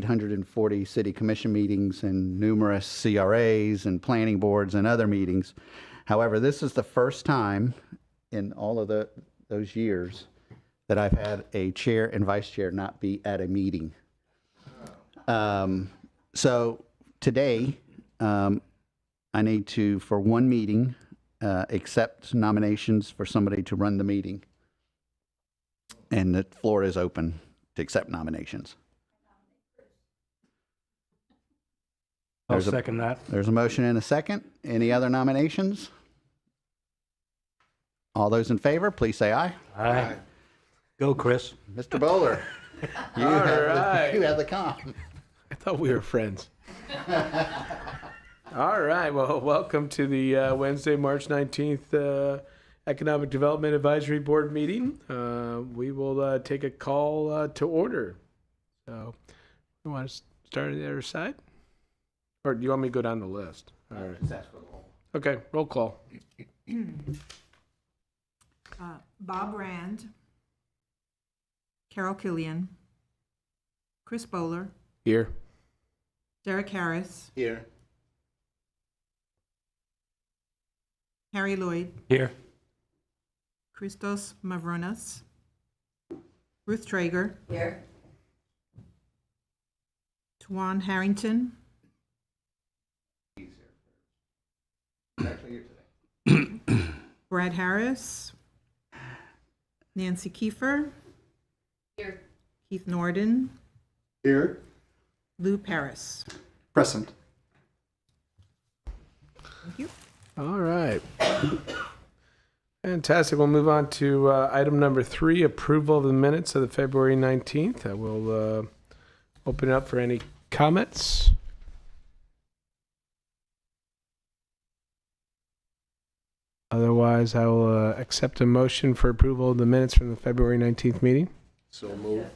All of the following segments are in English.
840 city commission meetings and numerous CRAs and planning boards and other meetings. However, this is the first time in all of those years that I've had a chair and vice chair not be at a meeting. So today, I need to, for one meeting, accept nominations for somebody to run the meeting. And the floor is open to accept nominations. I'll second that. There's a motion and a second. Any other nominations? All those in favor, please say aye. Aye. Go, Chris. Mr. Bowler, you have the calm. I thought we were friends. All right. Well, welcome to the Wednesday, March 19th Economic Development Advisory Board meeting. We will take a call to order. So, you want to start on the other side? Or do you want me to go down the list? All right. Okay, roll call. Bob Rand, Carol Killian, Chris Bowler, Here. Derek Harris, Here. Harry Lloyd, Here. Christos Mavronas, Ruth Traeger, Here. Tuan Harrington, Brad Harris, Nancy Kiefer, Here. Keith Norden, Here. Lou Paris. Present. Thank you. All right. Fantastic. We'll move on to item number 3, approval of the minutes of the February 19th. I will open it up for any comments. Otherwise, I will accept a motion for approval of the minutes from the February 19th meeting. So move.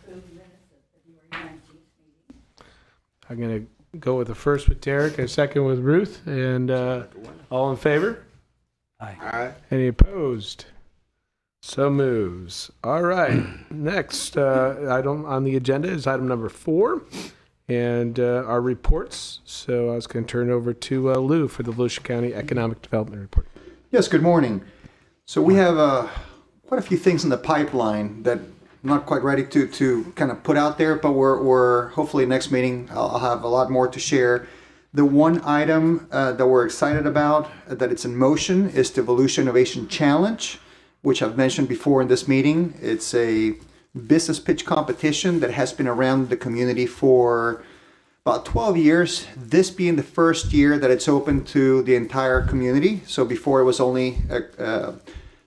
I'm going to go with the first with Derek, a second with Ruth, and all in favor? Aye. Any opposed? So moves. All right. Next item on the agenda is item number 4, and our reports. So I was going to turn it over to Lou for the Volusia County Economic Development Report. Yes, good morning. So we have quite a few things in the pipeline that I'm not quite ready to kind of put out there, but we're hopefully next meeting I'll have a lot more to share. The one item that we're excited about, that it's in motion, is the Volusia Innovation Challenge, which I've mentioned before in this meeting. It's a business pitch competition that has been around the community for about 12 years, this being the first year that it's open to the entire community. So before it was only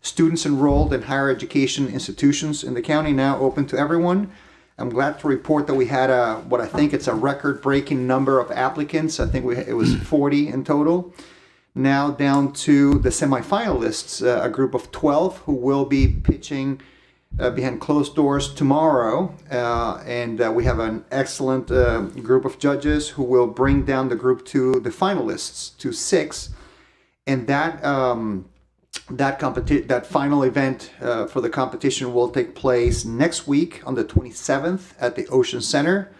students enrolled in higher education institutions in the county, now open to everyone. I'm glad to report that we had what I think it's a record-breaking number of applicants. I think it was 40 in total. Now down to the semifinalists, a group of 12 who will be pitching behind closed doors tomorrow, and we have an excellent group of judges who will bring down the group to the finalists to 6, and that final event for the competition will take place next week on the 27th at the Ocean Center,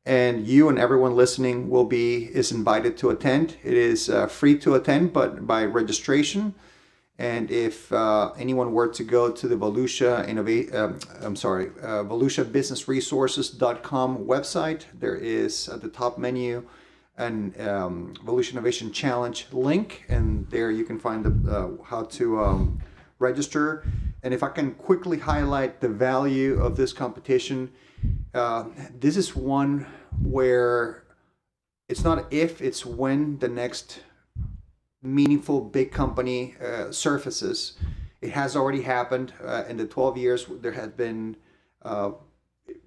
and you and everyone listening is invited to attend. It is free to attend, but by registration. And if anyone were to go to the VolusiaBusinessResources.com website, there is at the top menu an Volusia Innovation Challenge link, and there you can find how to register. And if I can quickly highlight the value of this competition, this is one where it's not if, it's when the next meaningful big company surfaces. It has already happened in the 12 years. There have been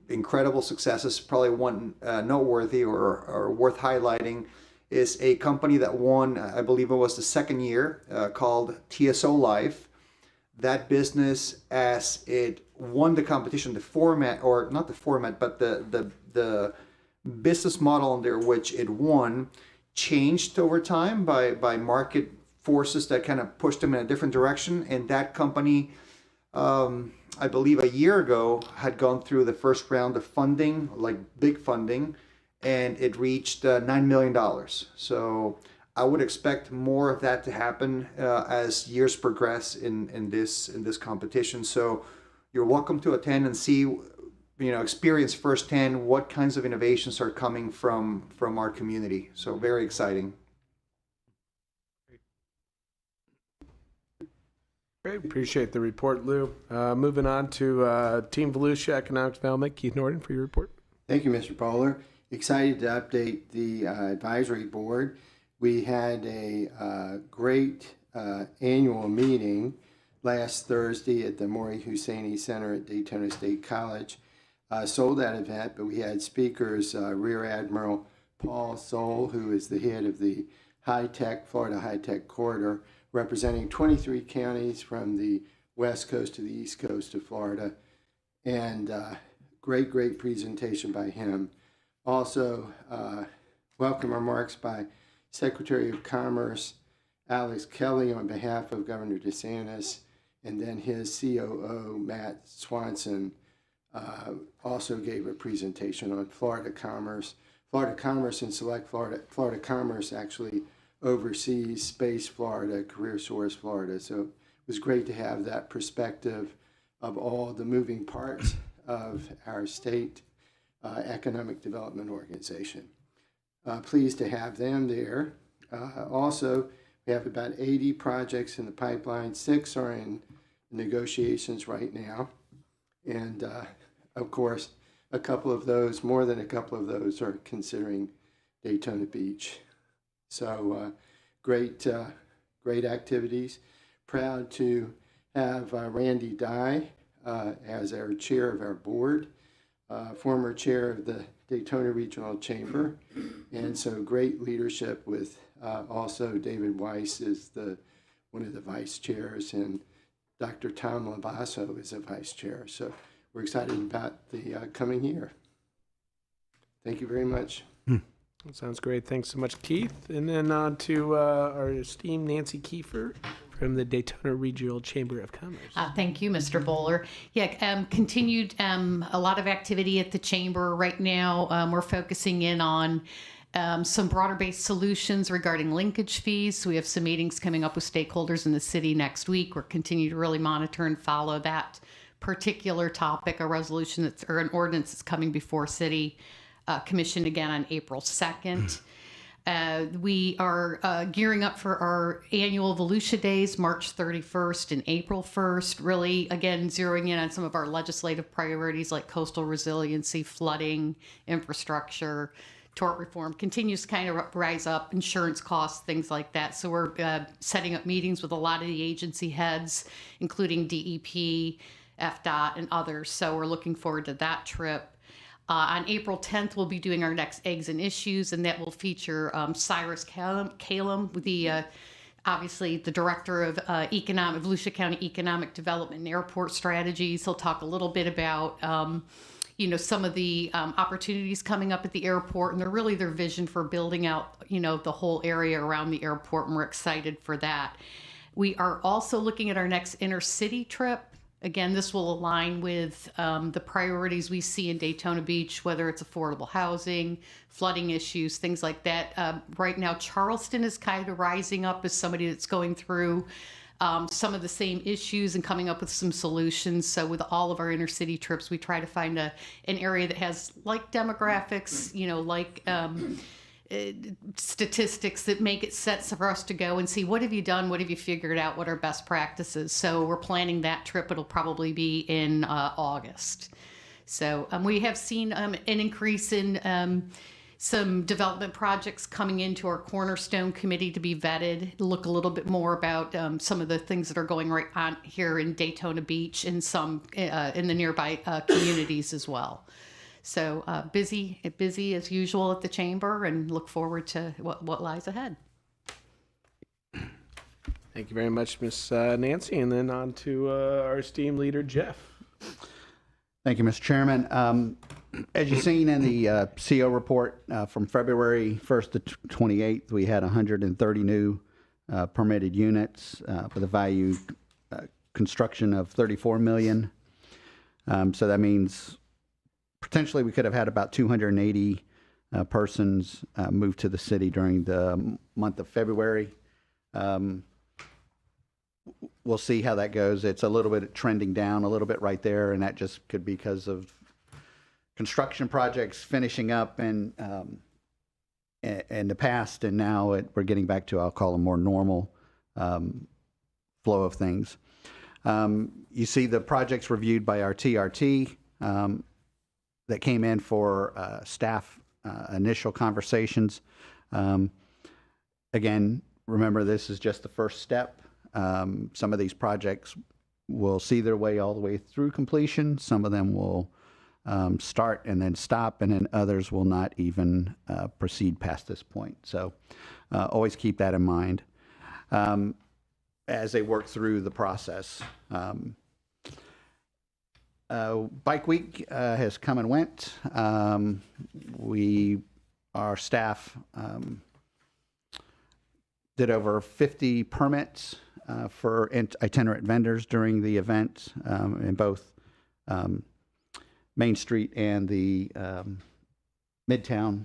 incredible successes. Probably one noteworthy or worth highlighting is a company that won, I believe it was the second year, called TSO Life. That business, as it won the competition, the format, or not the format, but the business model under which it won changed over time by market forces that kind of pushed them in a different direction. And that company, I believe a year ago, had gone through the first round of funding, like big funding, and it reached $9 million. So I would expect more of that to happen as years progress in this competition. So you're welcome to attend and see, experience firsthand what kinds of innovations are coming from our community. So very exciting. Great, appreciate the report, Lou. Moving on to Team Volusia Economic Development, Keith Norton for your report. Thank you, Mr. Bowler. Excited to update the advisory board. We had a great annual meeting last Thursday at the Maury Husseini Center at Daytona State College. Sold that event, but we had speakers, Rear Admiral Paul Soule, who is the head of the Florida High-Tech Corridor, representing 23 counties from the west coast to the east coast of Florida. And great presentation by him. Also, welcome remarks by Secretary of Commerce Alex Kelly on behalf of Governor DeSantis, and then his COO, Matt Swanson, also gave a presentation on Florida Commerce. Florida Commerce and Select Florida Commerce actually oversees Space Florida, Career Source Florida. So it was great to have that perspective of all the moving parts of our state economic development organization. Pleased to have them there. Also, we have about 80 projects in the pipeline. 6 are in negotiations right now. And of course, more than a couple of those are considering Daytona Beach. So great activities. Proud to have Randy Dye as our chair of our board, former chair of the Daytona Regional Chamber, and so great leadership with also David Weiss is one of the vice chairs, and Dr. Tom Lavasso is a vice chair. So we're excited about the coming year. Thank you very much. That sounds great. Thanks so much, Keith. And then on to our esteemed Nancy Kiefer from the Daytona Regional Chamber of Commerce. Thank you, Mr. Bowler. Yeah, continued a lot of activity at the chamber right now. We're focusing in on some broader-based solutions regarding linkage fees. So we have some meetings coming up with stakeholders in the city next week. We're continuing to really monitor and follow that particular topic, a resolution or an ordinance that's coming before City Commission again on April 2nd. We are gearing up for our annual Volusia Days, March 31st and April 1st, really, again, zeroing in on some of our legislative priorities like coastal resiliency, flooding, infrastructure, tort reform, continues to kind of rise up, insurance costs, things like that. So we're setting up meetings with a lot of the agency heads, including DEP, FDOT, and others. So we're looking forward to that trip. On April 10th, we'll be doing our next Eggs and Issues, and that will feature Cyrus Calum, obviously the director of Volusia County Economic Development and Airport Strategies. He'll talk a little bit about, some of the opportunities coming up at the airport, and their vision for building out, the whole area around the airport, and we're excited for that. We are also looking at our next intercity trip. Again, this will align with the priorities we see in Daytona Beach, whether it's affordable housing, flooding issues, things like that. Right now, Charleston is kind of rising up as somebody that's going through some of the same issues and coming up with some solutions. So with all of our intercity trips, we try to find an area that has like demographics, statistics that make it sense for us to go and see what have you done, what have you figured out, what are best practices. So we're planning that trip. It'll probably be in August. So we have seen an increase in some development projects coming into our Cornerstone Committee to be vetted, look a little bit more about some of the things that are going right on here in Daytona Beach and some in the nearby communities as well. So busy as usual at the chamber, and look forward to what lies ahead. Thank you very much, Miss Nancy. And then on to our esteemed leader, Jeff. Thank you, Mr. Chairman. As you've seen in the CO report, from February 1st to 28th, we had 130 new permitted units with a value construction of $34 million. So that means potentially we could have had about 280 persons moved to the city during the month of February. We'll see how that goes. It's a little bit trending down a little bit right there, and that just could be because of construction projects finishing up and in the past, and now we're getting back to, I'll call a more normal flow of things. You see the projects reviewed by our TRT that came in for staff initial conversations. Again, remember, this is just the first step. Some of these projects will see their way all the way through completion. Some of them will start and then stop, and then others will not even proceed past this point. So always keep that in mind as they work through the process. Bike Week has come and went. Our staff did over 50 permits for itinerant vendors during the event in both Main Street and the Midtown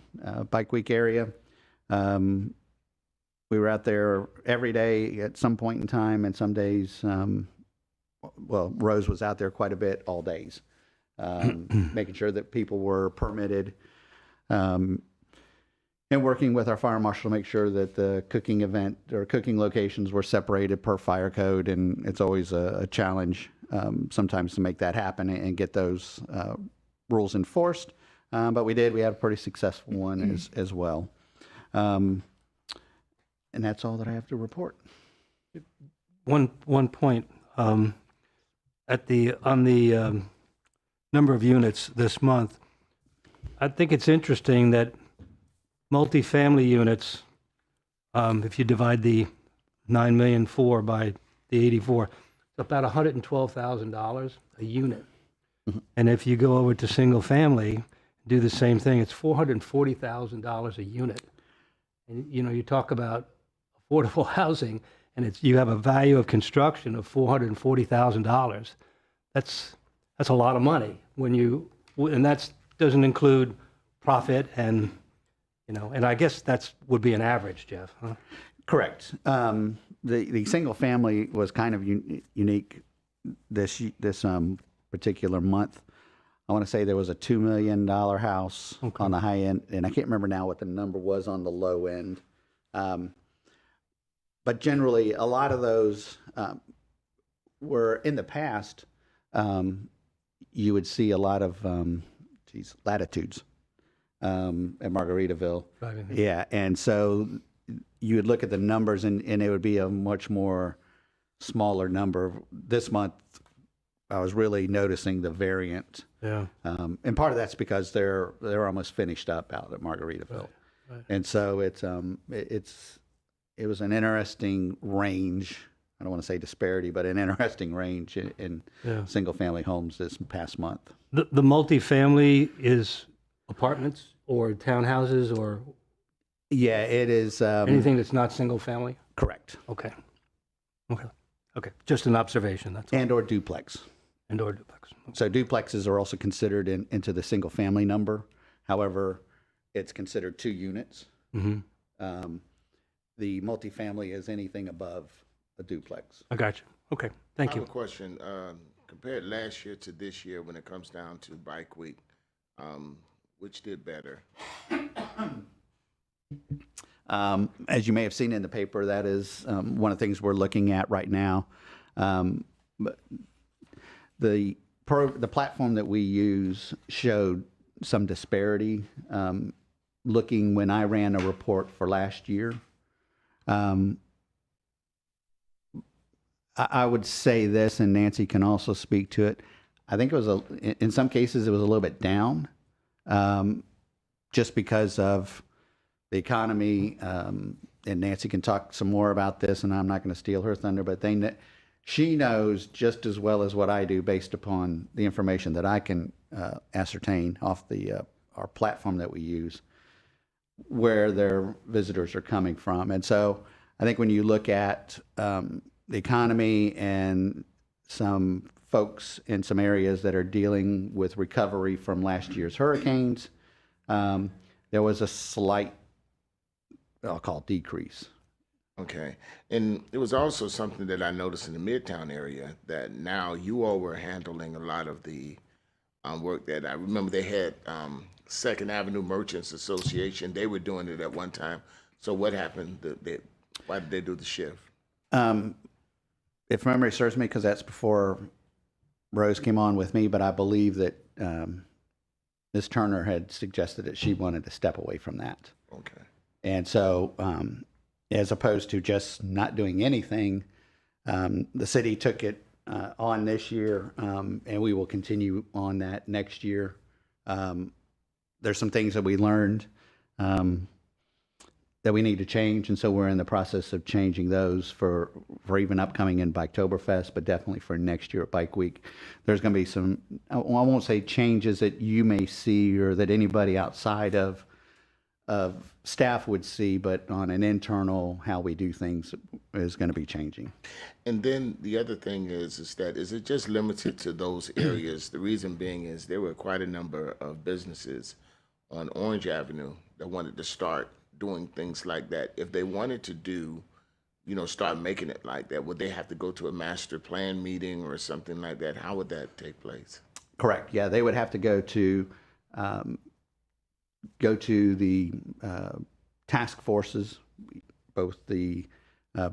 Bike Week area. We were out there every day at some point in time, and some days, Rose was out there quite a bit all days, making sure that people were permitted, and working with our fire marshal to make sure that the cooking event or cooking locations were separated per fire code. And it's always a challenge sometimes to make that happen and get those rules enforced. But we did. We had a pretty successful one as well. And that's all that I have to report. One point, on the number of units this month, I think it's interesting that multifamily units, if you divide the 9,000,004 by the 84, it's about $112,000 a unit. And if you go over to single family, do the same thing, it's $440,000 a unit. And you talk about affordable housing, and you have a value of construction of $440,000. That's a lot of money and that doesn't include profit and I guess would be an average, Jeff, huh? Correct. The single family was kind of unique this particular month. I want to say there was a $2 million house on the high end, and I can't remember now what the number was on the low end. But generally, a lot of those were in the past. You would see a lot of latitudes at Margaritaville. Yeah, and so you would look at the numbers, and it would be a much more smaller number. This month, I was really noticing the variant. Yeah. And part of that's because they're almost finished up out at Margaritaville. Right. And so it was an interesting range. I don't want to say disparity, but an interesting range in single family homes this past month. The multifamily is apartments or townhouses or Yeah, it is. anything that's not single family? Correct. Okay. Just an observation, that's all. And/or duplex. Indoor duplex. So duplexes are also considered into the single family number. However, it's considered 2 units. Mm-hmm. The multifamily is anything above a duplex. I got you. Okay, thank I you. have a question. Compared last year to this year, when it comes down to Bike Week, which did better? As you may have seen in the paper, that is one of the things we're looking at right now. But the platform that we use showed some disparity. Looking when I ran a report for last year, I would say this, and Nancy can also speak to it. I think it was in some cases it was a little bit down, just because of the economy. And Nancy can talk some more about this, and I'm not going to steal her thunder, but she knows just as well as what I do, based upon the information that I can ascertain off our platform that we use, where their visitors are coming from. And so I think when you look at the economy and some folks in some areas that are dealing with recovery from last year's hurricanes, there was a slight, I'll call it decrease. Okay. And it was also something that I noticed in the Midtown area that now you all were handling a lot of the work that I remember they had Second Avenue Merchants Association. They were doing it at one time. So what happened? Why did they do the shift? If memory serves me, because that's before Rose came on with me, but I believe that Ms. Turner had suggested that she wanted to step away from that. Okay. And so, as opposed to just not doing anything, the city took it on this year, and we will continue on that next year. There's some things that we learned that we need to change, and so we're in the process of changing those for even upcoming in Biketoberfest, but definitely for next year at Bike Week. There's going to be some, I won't say changes that you may see or that anybody outside of staff would see, but on an internal, how we do things is going to be changing. And then the other thing is it just limited to those areas? The reason being is there were quite a number of businesses on Orange Avenue that wanted to start doing things like that. If they wanted to do, start making it like that, would they have to go to a master plan meeting or something like that? How would that take place? Correct. Yeah, they would have to go to the task forces, both the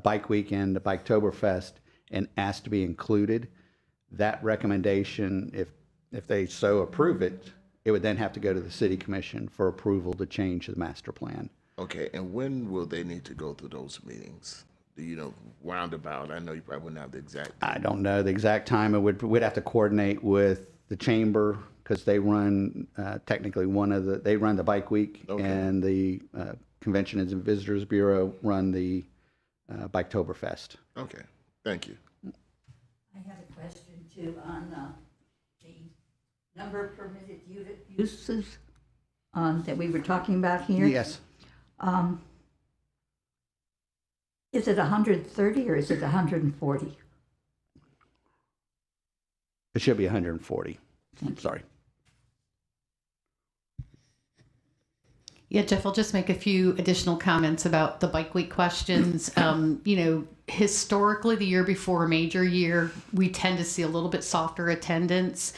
Bike Week and the Biketoberfest, and ask to be included. That recommendation, if they so approve it, it would then have to go to the city commission for approval to change the master plan. Okay, and when will they need to go through those meetings? Do you know, roundabout? I know you probably wouldn't have the exact. I don't know the exact time. We'd have to coordinate with the chamber because they run technically they run the Bike Week, Okay. and the Convention and Visitors Bureau run the Biketoberfest. Okay, thank you. I have a question too on the number of permitted uses that we were talking about here. Yes, Is it 130 or is it 140? it should be 140. Sorry. Yeah, Jeff, I'll just make a few additional comments about the Bike Week questions. Historically, the year before a major year, we tend to see a little bit softer attendance.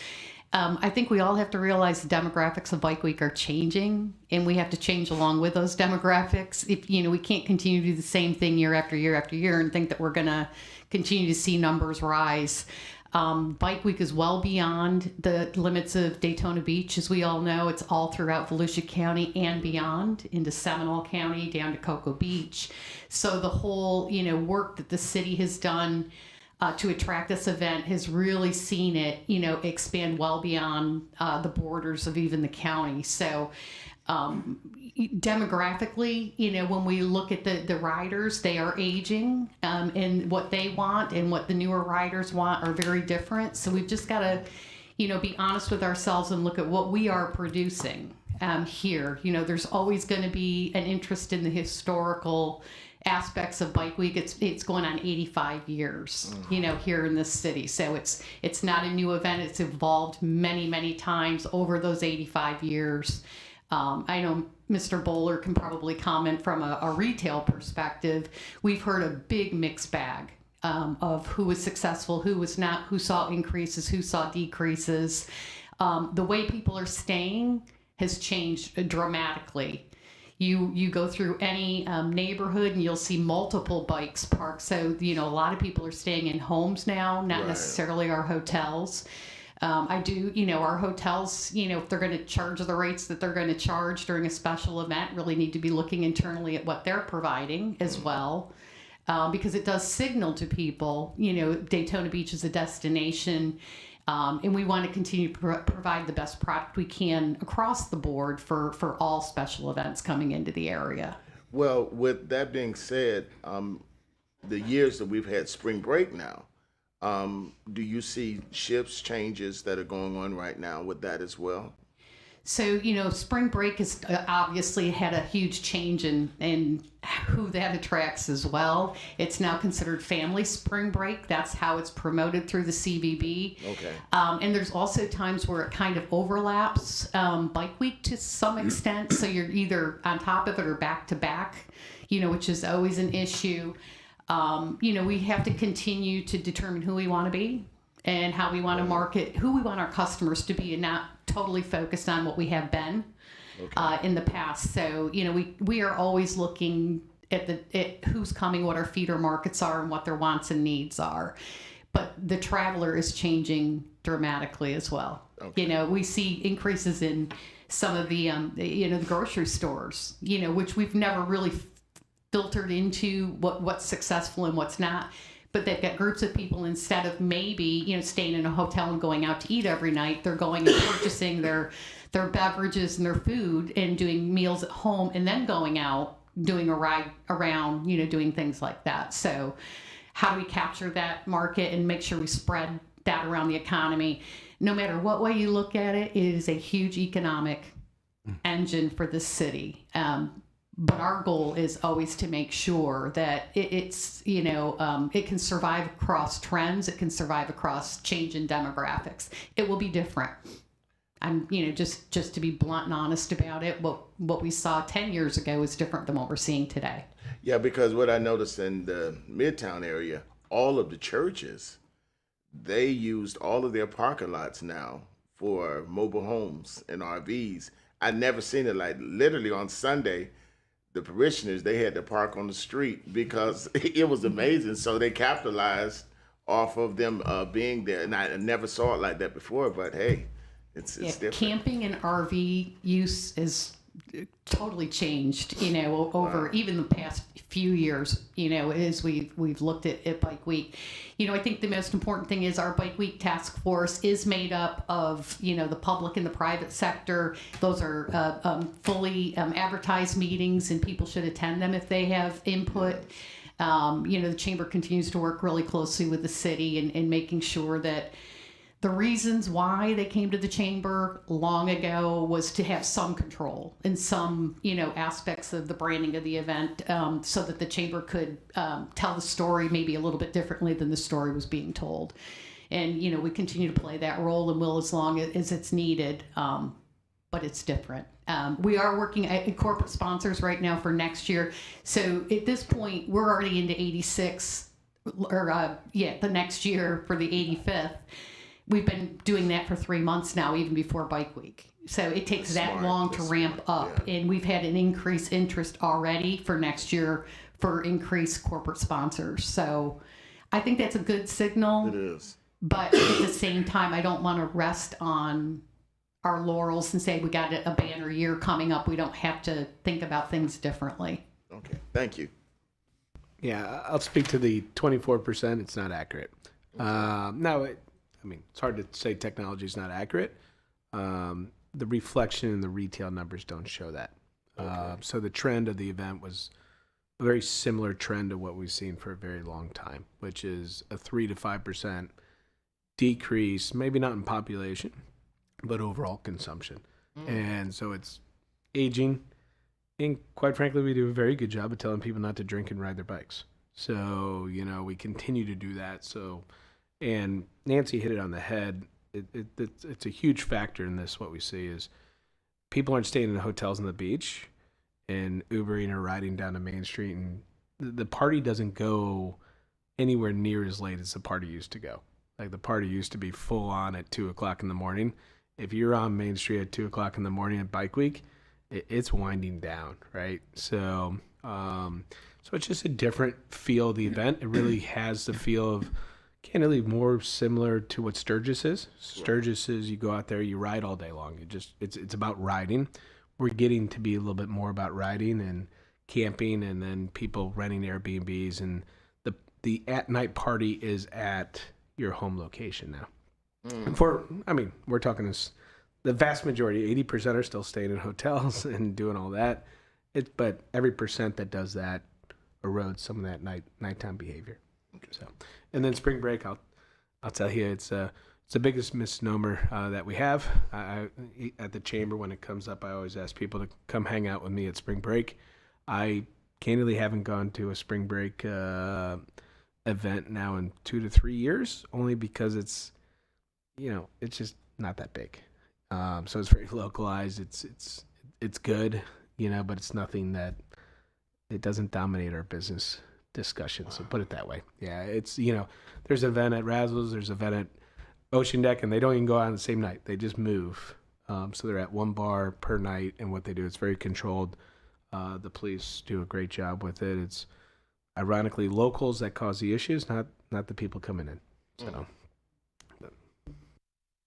I think we all have to realize the demographics of Bike Week are changing, and we have to change along with those demographics. If we can't continue to do the same thing year after year after year and think that we're going to continue to see numbers rise. Bike Week is well beyond the limits of Daytona Beach, as we all know. It's all throughout Volusia County and beyond into Seminole County down to Cocoa Beach. So the whole work that the city has done to attract this event has really seen it expand well beyond the borders of even the county. So demographically, when we look at the riders, they are aging, and what they want and what the newer riders want are very different. So we've just got to, be honest with ourselves and look at what we are producing here. There's always going to be an interest in the historical aspects of Bike Week. It's going on 85 years, here in this city. So it's not a new event. It's evolved many, many times over those 85 years. I know Mr. Bowler can probably comment from a retail perspective. We've heard a big mixed bag of who was successful, who was not, who saw increases, who saw decreases. The way people are staying has changed dramatically. You go through any neighborhood and you'll see multiple bikes parked. So, a lot of people are staying in homes now, not necessarily our hotels. Our hotels, if they're going to charge the rates that they're going to charge during a special event, really need to be looking internally at what they're providing as well. Because it does signal to people, Daytona Beach is a destination. And we want to continue to provide the best product we can across the board for all special events coming into the area. Well, with that being said, the years that we've had spring break now, do you see shifts, changes that are going on right now with that as well? So, you know, spring break has obviously had a huge change in who that attracts as well. It's now considered family spring break. That's how it's promoted through the CVB. Okay. And there's also times where it kind of overlaps bike week to some extent. So you're either on top of it or back to back, you know, which is always an issue. You know, we have to continue to determine who we want to be and how we want to market, who we want our customers to be, and not totally focused on what we have been in the past. So, you know, we are always looking at who's coming, what our feeder markets are, and what their wants and needs are. But the traveler is changing dramatically as well. You know, we see increases in some of the, you know, the grocery stores, you know, which we've never really filtered into what's successful and what's not. But they've got groups of people, instead of maybe, you know, staying in a hotel and going out to eat every night, they're going and purchasing their beverages and their food and doing meals at home, and then going out, doing a ride around, you know, doing things like that. So how do we capture that market and make sure we spread that around the economy? No matter what way you look at it, it is a huge economic engine for the city. But our goal is always to make sure that it's, you know, it can survive across trends. It can survive across change in demographics. It will be different. I'm, you know, just to be blunt and honest about it, what we saw 10 years ago is different than what we're seeing today. Yeah, because what I noticed in the Midtown area, all of the churches, they used all of their parking lots now for mobile homes and RVs. I'd never seen it. Like literally on Sunday, the parishioners, they had to park on the street because it was amazing. So they capitalized off of them being there. And I never saw it like that before, but hey, it's different. Camping and RV use is totally changed, you know, over even the past few years, you know, as we've looked at Bike Week. You know, I think the most important thing is our Bike Week task force is made up of, you know, the public and the private sector. Those are fully advertised meetings, and people should attend them if they have input. You know, the chamber continues to work really closely with the city in making sure that the reasons why they came to the chamber long ago was to have some control in some, you know, aspects of the branding of the event, so that the chamber could tell the story maybe a little bit differently than the story was being told. And, you know, we continue to play that role and will as long as it's needed, but it's different. We are working at corporate sponsors right now for next year. So at this point, we're already into 86, or the next year for the 85th. We've been doing that for 3 months now, even before Bike Week. So it takes that long to ramp up. And we've had an increased interest already for next year for increased corporate sponsors. So I think that's a good signal. It is. But at the same time, I don't want to rest on our laurels and say we got a banner year coming up. We don't have to think about things differently. Okay, thank you. Yeah, I'll speak to the 24%. It's not accurate. No, I mean, it's hard to say technology is not accurate. The reflection in the retail numbers don't show that. So the trend of the event was a very similar trend to what we've seen for a very long time, which is a 3 to 5% decrease, maybe not in population, but overall consumption. And so it's aging. And quite frankly, we do a very good job of telling people not to drink and ride their bikes. So, you know, we continue to do that. So, and Nancy hit it on the head. It's a huge factor in this. What we see is people aren't staying in hotels on the beach and Ubering or riding down to Main Street. And the party doesn't go anywhere near as late as the party used to go. Like the party used to be full on at 2 o'clock in the morning. If you're on Main Street at 2 o'clock in the morning at Bike Week, it's winding down, right? So, so it's just a different feel of the event. It really has the feel of, candidly, more similar to what Sturgis is. Sturgis is you go out there, you ride all day long. It's about riding. We're getting to be a little bit more about riding and camping, and then people renting Airbnbs, and the at night party is at your home location now. And we're talking this, the vast majority, 80% are still staying in hotels and doing all that. But every percent that does that erodes some of that nighttime behavior. So, and then spring break, I'll tell you, it's it's the biggest misnomer that we have. At the chamber, when it comes up, I always ask people to come hang out with me at spring break. I candidly haven't gone to a spring break event now in 2 to 3 years, only because it's just not that big. So it's very localized. It's good, but it's nothing that it doesn't dominate our business discussion. So put it that way. Yeah, it's there's an event at Razzles, there's an event at Ocean Deck, and they don't even go out on the same night. They just move. So they're at one bar per night, and what they do, it's very controlled. The police do a great job with it. It's ironically locals that cause the issues, not the people coming in. So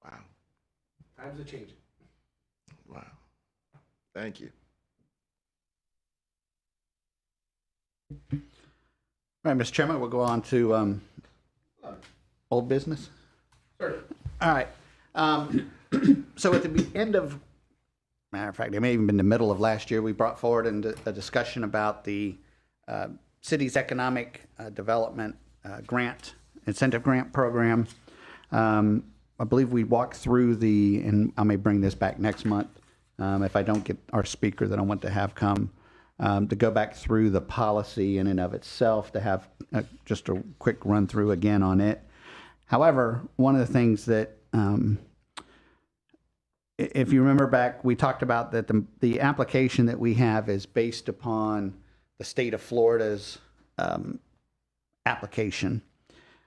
Wow. times are changing. Wow. Thank you. All right, Mr. Chairman, we'll go on to old business. Sure. All right. So at the end of, matter of fact, it may have even been the middle of last year, we brought forward a discussion about the city's economic development incentive grant program. I believe we walked through and I may bring this back next month if I don't get our speaker that I want to have come to go back through the policy in and of itself, to have just a quick run through again on it. However, one of the things that, if you remember back, we talked about that the application that we have is based upon the state of Florida's application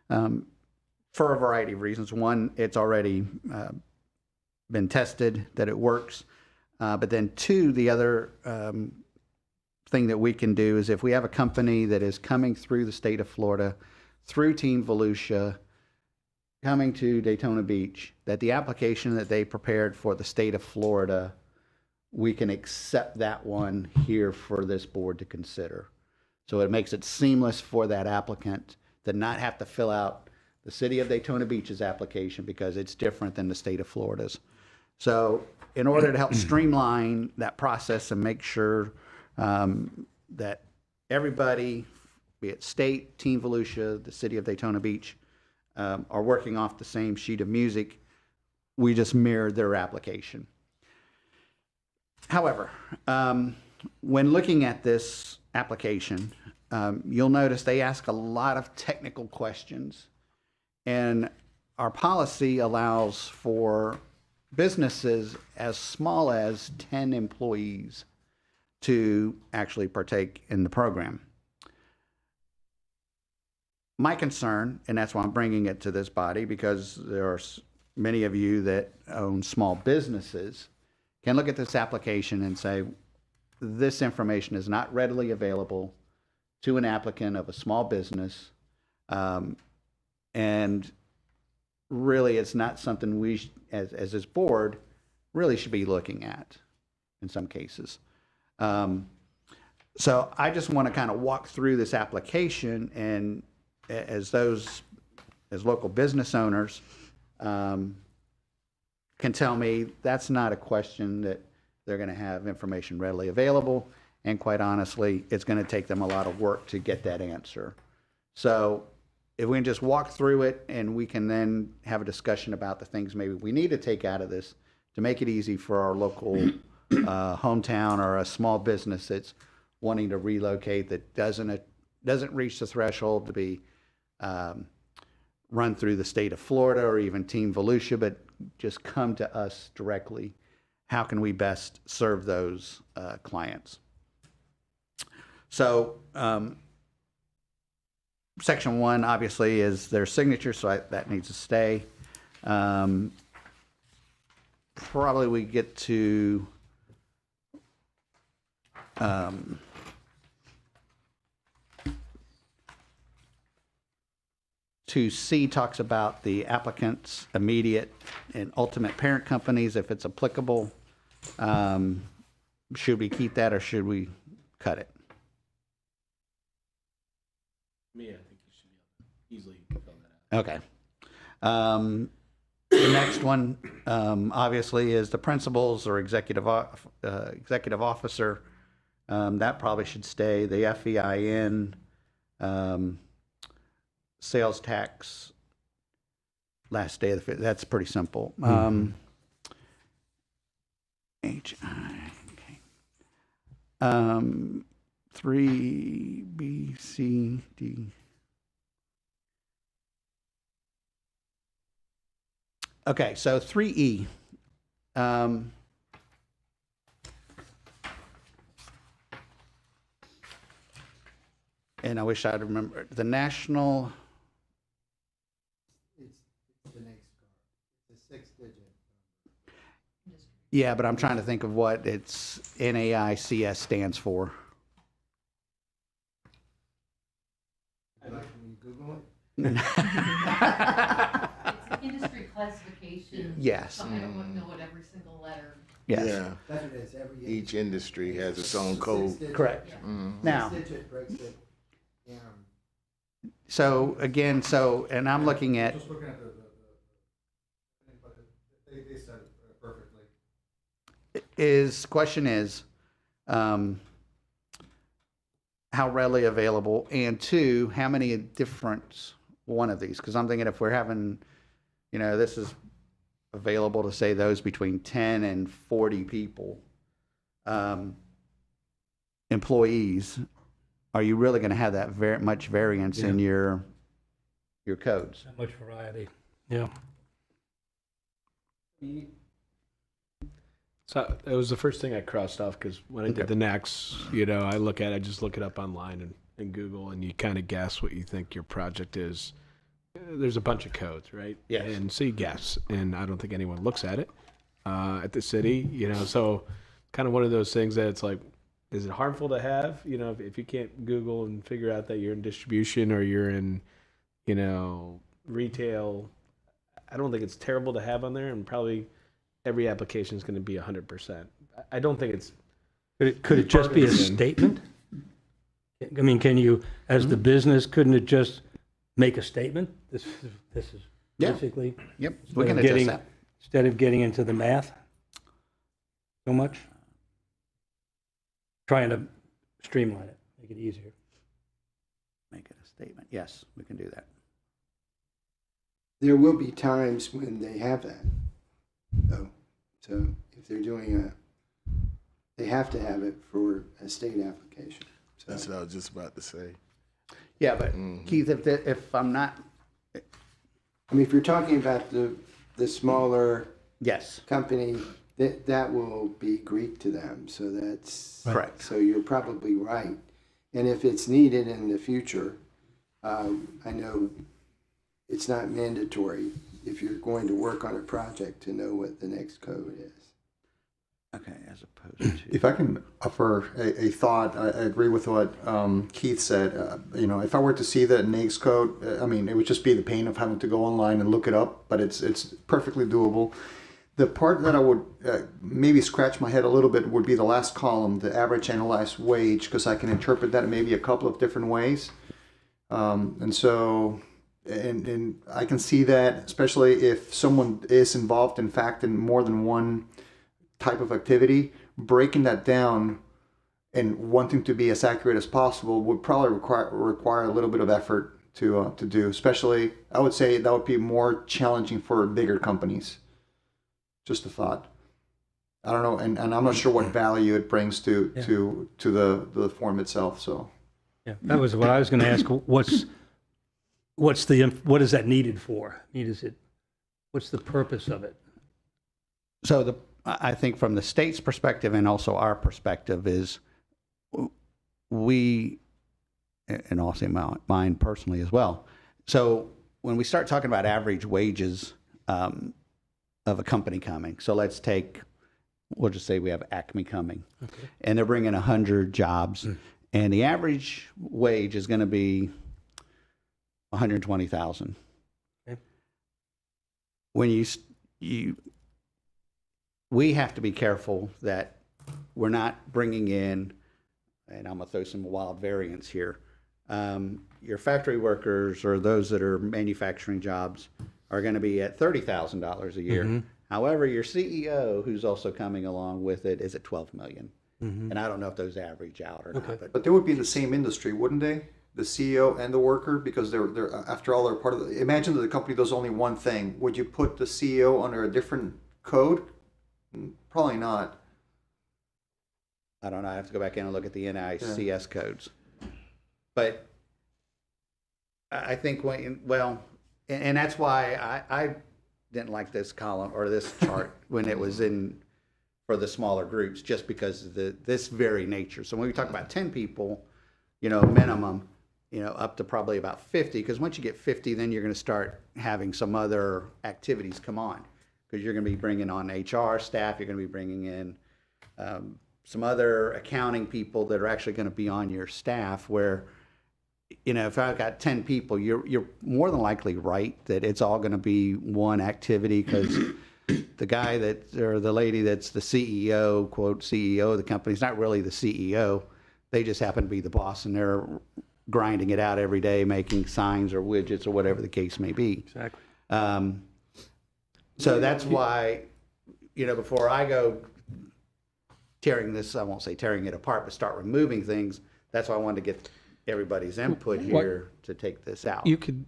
for a variety of reasons. One, it's already been tested that it works. But then two, the other thing that we can do is if we have a company that is coming through the state of Florida, through Team Volusia, coming to Daytona Beach, that the application that they prepared for the state of Florida, we can accept that one here for this board to consider. So it makes it seamless for that applicant to not have to fill out the city of Daytona Beach's application because it's different than the state of Florida's. So in order to help streamline that process and make sure that everybody, be it state, Team Volusia, the city of Daytona Beach, are working off the same sheet of music, we just mirrored their application. However, when looking at this application, you'll notice they ask a lot of technical questions, and our policy allows for businesses as small as 10 employees to actually partake in the program. My concern, and that's why I'm bringing it to this body, because there are many of you that own small businesses, can look at this application and say, this information is not readily available to an applicant of a small business, and really it's not something we, as this board, really should be looking at in some cases. So I just want to kind of walk through this application, and as local business owners can tell me, that's not a question that they're going to have information readily available, and quite honestly, it's going to take them a lot of work to get that answer. So if we can just walk through it, and we can then have a discussion about the things maybe we need to take out of this to make it easy for our local hometown or a small business that's wanting to relocate, that doesn't reach the threshold to be run through the state of Florida or even Team Volusia, but just come to us directly. How can we best serve those clients? So section 1 obviously is their signature, so that needs to stay. Probably we get to 2C talks about the applicant's immediate and ultimate parent companies, if it's applicable. Should we keep that or should we cut it? Me, I think you should be able to easily fill that out. Okay. The next one, obviously, is the principals or executive officer. That probably should stay. The FEIN, sales tax last day of the, that's pretty simple. HI, okay. 3, B, C, D. Okay, so 3E. And I wish I'd remember the national. It's the next card. It's a 6-digit. Yeah, but I'm trying to think of what its NAICS stands for. Like when you Google it? It's industry classification. Yes. I don't know what every single letter. Yes. Yeah, That's what it is. Every each industry has its own code. 6-digit. Correct. Now, 6-digit breaks it down. so again, and I'm looking at, Just looking at they said it perfectly. question is, how readily available, and two, how many different one of these? Because I'm thinking if we're having, this is available to say those between 10 and 40 people, employees, are you really going to have that very much variance in your codes? Not much variety. Yeah. So it was the first thing I crossed off because when I did the next, I just look it up online and Google, and you kind of guess what you think your project is. There's a bunch of codes, right? Yes. And so you guess, and I don't think anyone looks at it at the city, so kind of one of those things that it's like, is it harmful to have? If you can't Google and figure out that you're in distribution or you're in, retail, I don't think it's terrible to have on there, and probably every application is going to be 100%. I don't think it's. Could it just be a statement? I mean, can you, as the business, couldn't it just make a statement? This is Yeah. basically, Yep, we Instead can of adjust getting- that. instead of getting into the math so much, trying to streamline it, make it easier. Make it a statement. Yes, we can do that. There will be times when they have that, though. So if they're doing they have to have it for a state application. So That's what I was just about to say. Yeah, but Keith, if I'm not, I mean, if you're talking about the smaller yes, company, that will be Greek to them. So that's correct. So you're probably right. And if it's needed in the future, I know it's not mandatory if you're going to work on a project to know what the next code is. Okay, as opposed to. If I can offer a thought, I agree with what Keith said. If I were to see that NAICS code, it would just be the pain of having to go online and look it up, but it's perfectly doable. The part that I would maybe scratch my head a little bit would be the last column, the average annualized wage, because I can interpret that maybe a couple of different ways. And I can see that, especially if someone is involved, in fact, in more than one type of activity, breaking that down and wanting to be as accurate as possible would probably require a little bit of effort to do. Especially, I would say that would be more challenging for bigger companies. Just a thought. I don't know, and I'm not sure what value it brings to the form itself. So Yeah, that was what I was going to ask. What is that needed for? What's the purpose of it? So I think from the state's perspective and also our perspective is we, and also mine personally as well. So when we start talking about average wages of a company coming, so we'll just say we have Acme coming, and they're bringing 100 jobs, and the average wage is going to be $120,000. Okay. When we have to be careful that we're not bringing in, and I'm going to throw some wild variants here, your factory workers or those that are manufacturing jobs are going to be at $30,000 a year. However, your CEO, who's also coming along with it, is at $12 million. And I don't know if those average out or not. but they would be in the same industry, wouldn't they? the CEO and the worker, because they're after all, they're part of the, imagine that the company does only one thing. Would you put the CEO under a different code? Probably not. I don't know. I have to go back in and look at the NICS codes. But I think and that's why I didn't like this column or this chart when it was in for the smaller groups, just because of this very nature. So when we talk about 10 people, minimum, up to probably about 50, because once you get 50, then you're going to start having some other activities come on, because you're going to be bringing on HR staff, you're going to be bringing in some other accounting people that are actually going to be on your staff, where, if I've got 10 people, you're more than likely right that it's all going to be one activity, because the guy or the lady that's the CEO, quote, CEO of the company is not really the CEO. They just happen to be the boss, and they're grinding it out every day, making signs or widgets or whatever the case may be. Exactly. So that's why, before I go tearing this, I won't say tearing it apart, but start removing things, that's why I wanted to get everybody's input here to take this out. You could.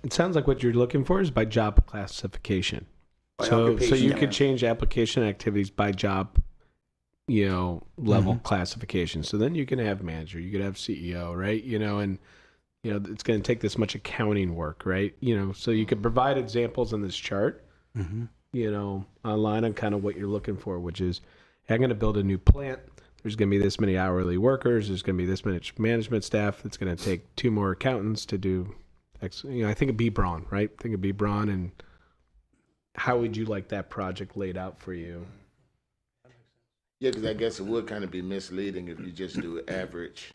It sounds like what you're looking for is by job classification. So you could change application activities by job, level classification. So then you can have manager, you could have CEO, right? And it's going to take this much accounting work, right? So you could provide examples on this chart, online on kind of what you're looking for, which is, hey, I'm going to build a new plant. There's going to be this many hourly workers. There's going to be this much management staff. It's going to take 2 more accountants to do X. I think of B. Braun, right? Think of B. Braun, and how would you like that project laid out for you? Yeah, because I guess it would kind of be misleading if you just do average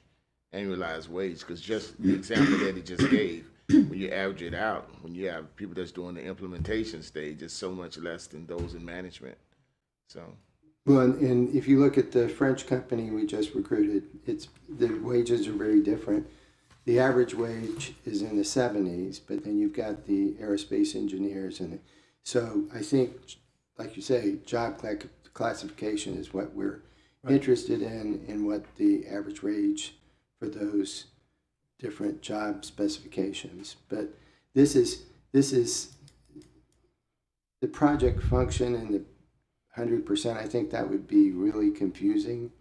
annualized wage, because just the example that he just gave, when you average it out, when you have people that's doing the implementation stage, it's so much less than those in management. So. Well, and if you look at the French company we just recruited, the wages are very different. The average wage is in the 70s, but then you've got the aerospace engineers, and so I think, like you say, job classification is what we're interested in, and what the average wage for those different job specifications. But this is the project function and the 100%. I think that would be really confusing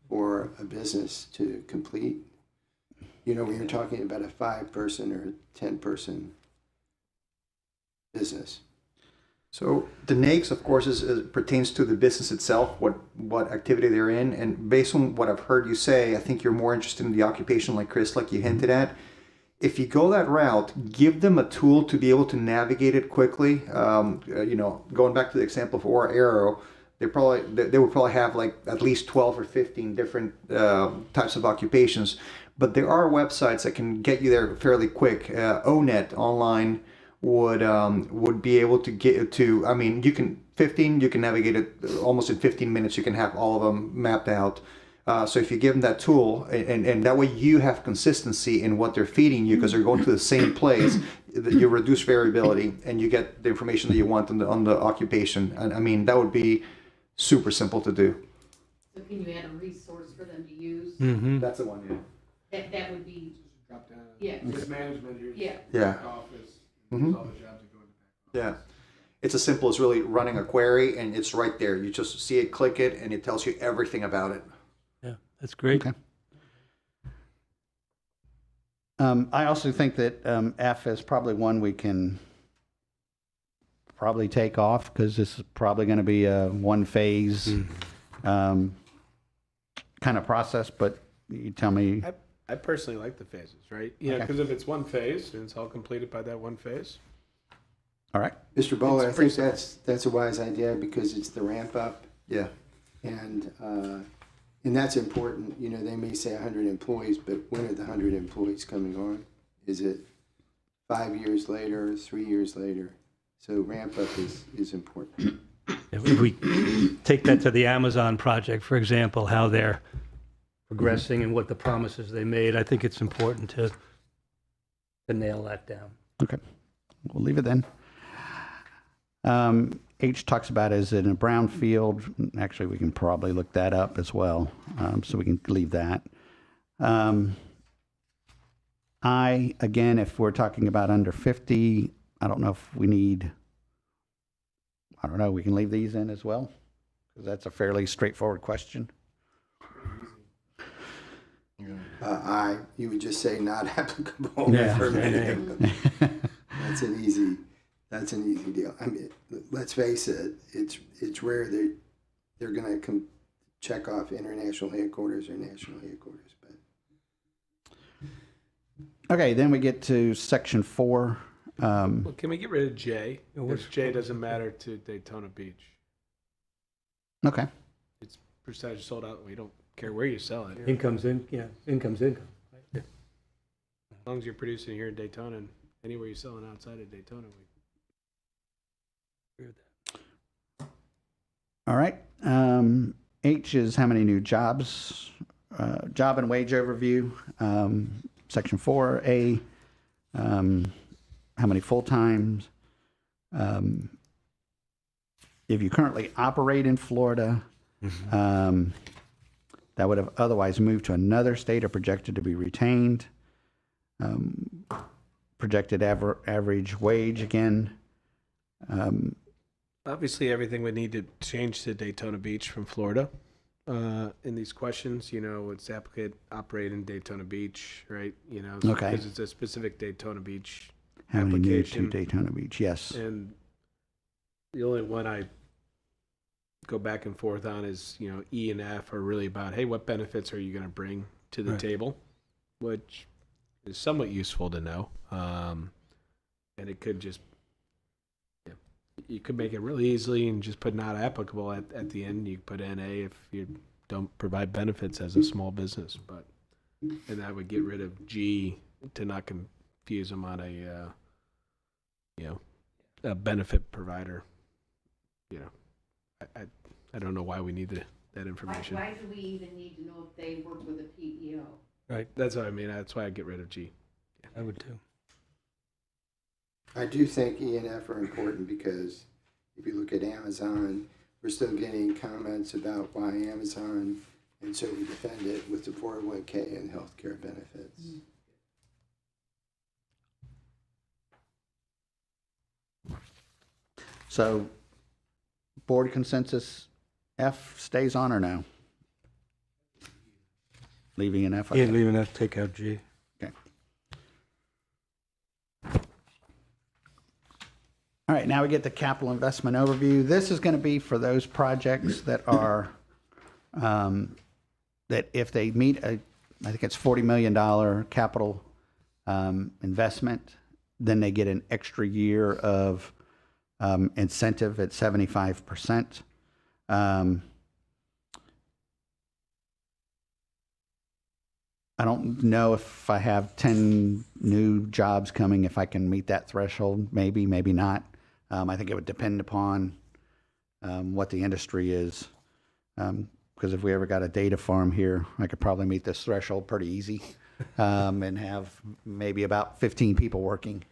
for a business to complete. When you're talking about a 5-person or 10-person business. So the NAICS, of course, pertains to the business itself, what activity they're in. And based on what I've heard you say, I think you're more interested in the occupation, like Chris, like you hinted at. If you go that route, give them a tool to be able to navigate it quickly. Going back to the example for Aero, they would probably have like at least 12 or 15 different types of occupations. But there are websites that can get you there fairly quick. ONET online would be able to get to. I mean, you can navigate it almost in 15 minutes. You can have all of them mapped out. So if you give them that tool, and that way you have consistency in what they're feeding you, because they're going to the same place, you reduce variability and you get the information that you want on the occupation. And I mean, that would be super simple to do. So can you add a resource for them to use? That's the one, yeah. That would be, Drop down. yeah, Just management here. yeah. Yeah. Back office. Mhm. All the jobs that go into back Yeah. It's as simple as really running a query, and it's right there. You just see it, click it, and it tells you everything about it. Yeah, that's great. Okay. I also think that F is probably one we can probably take off, because this is probably going to be a one-phase kind of process, but you tell me. I personally like the phases, right? Okay. Because if it's one phase and it's all completed by that one phase. All right. Mr. Bowler, I It's pretty think that's a wise idea, because it's the ramp up, Yeah. and that's important. They may say 100 employees, but when are the 100 employees coming on? Is it 5 years later, 3 years later? So ramp up is important. If we take that to the Amazon project, for example, how they're progressing and what the promises they made, I think it's important to nail that down. Okay. We'll leave it then. H talks about is it in a brown field. Actually, we can probably look that up as well, so we can leave that. I, again, if we're talking about under 50, I don't know if we need, I don't know, we can leave these in as well? Because that's a fairly straightforward question. You would just say not applicable Yeah. for me. That's an easy deal. I mean, let's face it, it's rare that they're gonna come check off international headquarters or national headquarters, but. Okay, then we get to section 4. Well, can we get rid of J? Yeah, Because J doesn't matter to Daytona Beach. Okay, It's percentage sold out. We don't care where you sell it. As Income's income. long as you're producing here in Daytona and anywhere you're selling outside of Daytona, all right. H is how many new jobs, job and wage overview. Section 4A, how many full-times. If you currently operate in Florida, that would have otherwise moved to another state or projected to be retained. Projected average wage again. obviously everything would need to change to Daytona Beach from Florida. In these questions, it's applicant operate in Daytona Beach, right? Okay. Because it's a specific Daytona Beach How many new to application. Daytona Beach? Yes. And the only one I go back and forth on is, E and F are really about, hey, what benefits are you going to bring to the Right. table? Which is somewhat useful to know. And it could just, you could make it really easily and just put not applicable at the end. You could put NA if you don't provide benefits as a small business, and that would get rid of G to not confuse them on a benefit provider. I don't know why we need that information. Why do we even need to know if they work with a PEO? That's what I mean. That's why I get rid of G. I would too. I do think E and F are important because if you look at Amazon, we're still getting comments about why Amazon, and so we defend it with the 401k and healthcare benefits. So, board consensus, F stays on or no? Leaving an F? Yeah, Okay. leaving that, take out G. All right, now we get the capital investment overview. This is going to be for those projects that are, that if they meet I think it's $40 million capital investment, then they get an extra year of incentive at 75%. I don't know if I have 10 new jobs coming, if I can meet that threshold, maybe, maybe not. I think it would depend upon what the industry is. Because if we ever got a data farm here, I could probably meet this threshold pretty easy and have maybe about 15 people working.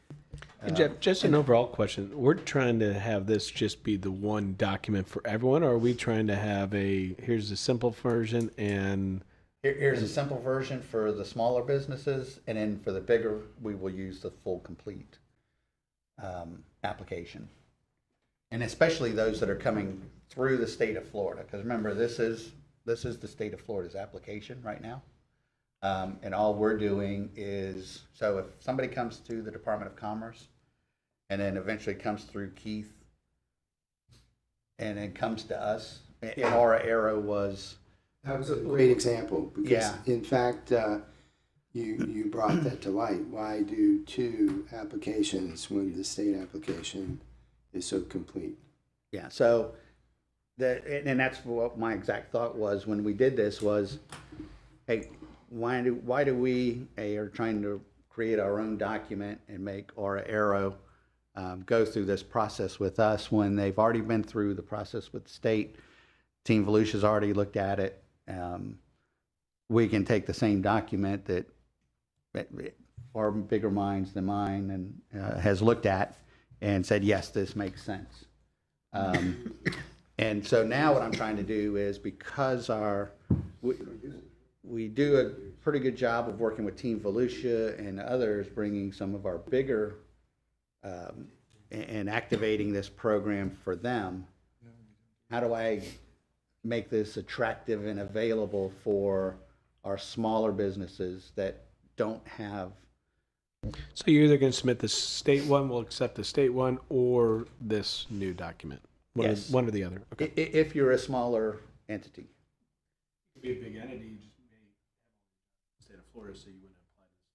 And Jeff, just an overall question. We're trying to have this just be the one document for everyone, or are we trying to have here's the simple version and... Here's a simple version for the smaller businesses, and then for the bigger, we will use the full complete application. And especially those that are coming through the state of Florida, because remember, this is the state of Florida's application right now. And all we're doing is, so if somebody comes to the Department of Commerce and then eventually comes through Keith and then comes to us, and Aura Arrow was... That was a great example because, Yeah. in fact, you brought that to light. Why do two applications when the state application is so complete? Yeah, so and that's what my exact thought was when we did this was, hey, why do we are trying to create our own document and make Aura Arrow go through this process with us when they've already been through the process with the state? Team Volusia's already looked at it. We can take the same document that far bigger minds than mine and has looked at and said, yes, this makes sense. And so now what I'm trying to do is because we do a pretty good job of working with Team Volusia and others, bringing some of our bigger, and activating this program for them. How do I make this attractive and available for our smaller businesses that don't have? So you're either going to submit the state one, we'll accept the state one, or this new document? Yes. One or the other. Okay. If you're a smaller entity. Be a big entity, you just may have the state of Florida, so you wouldn't apply to the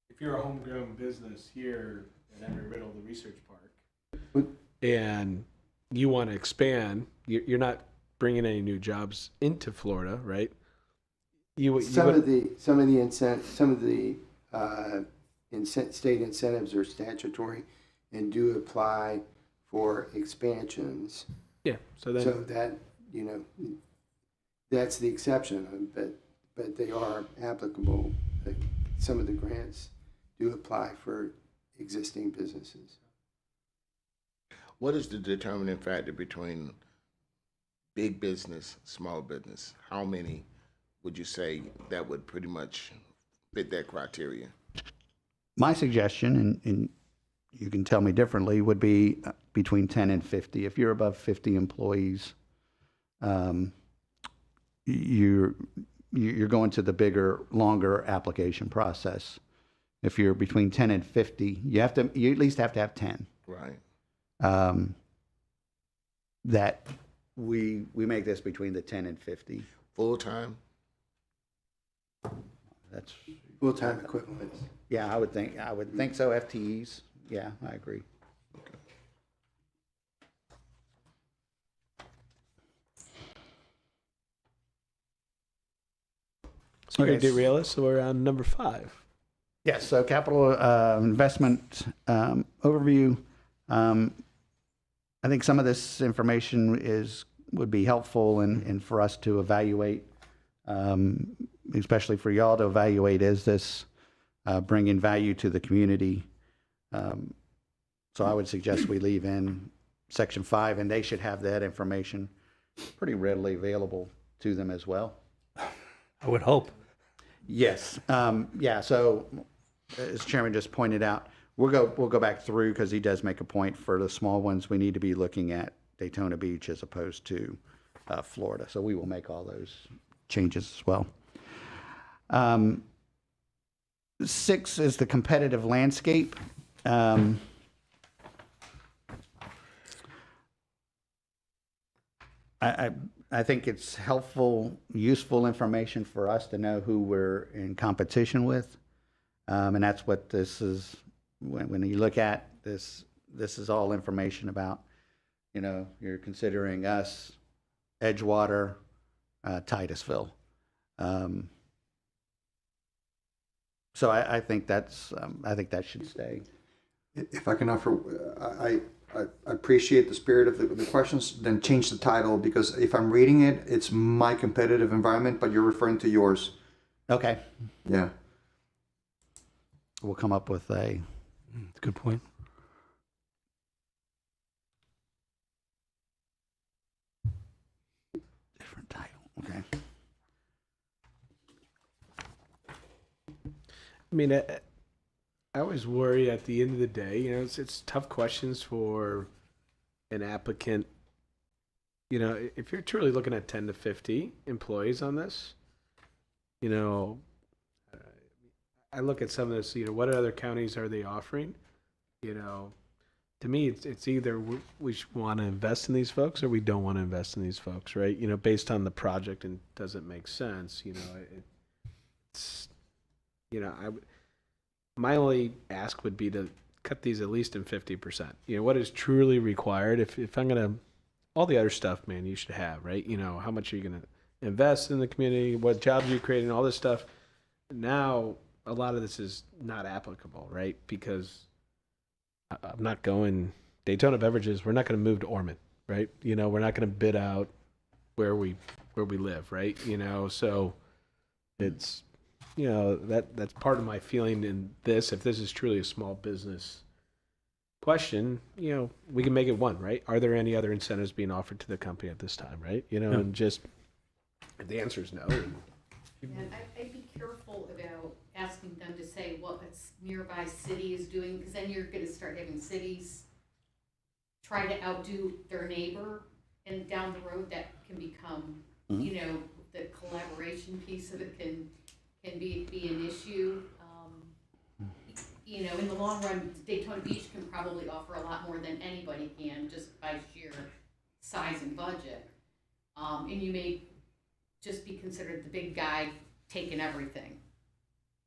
state. If you're a homegrown business here at Embry-Riddle, the research park, and you want to expand, you're not bringing any new jobs into Florida, right? Some of the state incentives are statutory and do apply for expansions. Yeah, so then. So that, that's the exception, but they are applicable. Some of the grants do apply for existing businesses. What is the determining factor between big business, small business? How many would you say that would pretty much fit that criteria? My suggestion, and you can tell me differently, would be between 10 and 50. If you're above 50 employees, you're going to the bigger, longer application process. If you're between 10 and 50, you at least have to have 10. Right. That we make this between the 10 and 50. Full-time? That's, Full-time equivalents. yeah, I would think so. FTEs. Yeah, I agree. So you're Okay. going to derail us, so we're on number 5. Yes, so capital investment overview. I think some of this information would be helpful and for us to evaluate, especially for y'all to evaluate, is this bringing value to the community? So I would suggest we leave in section 5, and they should have that information pretty readily available to them as well. I would hope. Yes. Yeah. So, as Chairman just pointed out, we'll go back through, because he does make a point for the small ones. We need to be looking at Daytona Beach as opposed to Florida. So we will make all those changes as well. 6 is the competitive landscape. I think it's helpful, useful information for us to know who we're in competition with. And that's what this is. When you look at this, this is all information about, you're considering us, Edgewater, Titusville. So I think that should stay. If I can offer, I appreciate the spirit of the questions, then change the title, because if I'm reading it, it's my competitive environment, but you're referring to yours. Okay. Yeah. We'll come up with a. That's a good point. Different title. Okay. I mean, I always worry at the end of the day, it's tough questions for an applicant. If you're truly looking at 10 to 50 employees on this, I look at some of this, what other counties are they offering? To me, it's either we want to invest in these folks or we don't want to invest in these folks, right? Based on the project, and does it make sense? My only ask would be to cut these at least in 50%. What is truly required? If I'm gonna, all the other stuff, man, you should have, right? How much are you gonna invest in the community? What jobs are you creating? All this stuff. Now, a lot of this is not applicable, right? Because I'm not going Daytona Beverages. We're not going to move to Ormond, right? We're not going to bid out where we live, right? So it's, that's part of my feeling in this. If this is truly a small business question, we can make it one, right? Are there any other incentives being offered to the company at this time, right? And just, if the answer is no. And I'd be careful about asking them to say what a nearby city is doing, because then you're gonna start having cities try to outdo their neighbor, and down the road that can become, the collaboration piece of it can be an issue. In the long run, Daytona Beach can probably offer a lot more than anybody can just by sheer size and budget. And you may just be considered the big guy taking everything.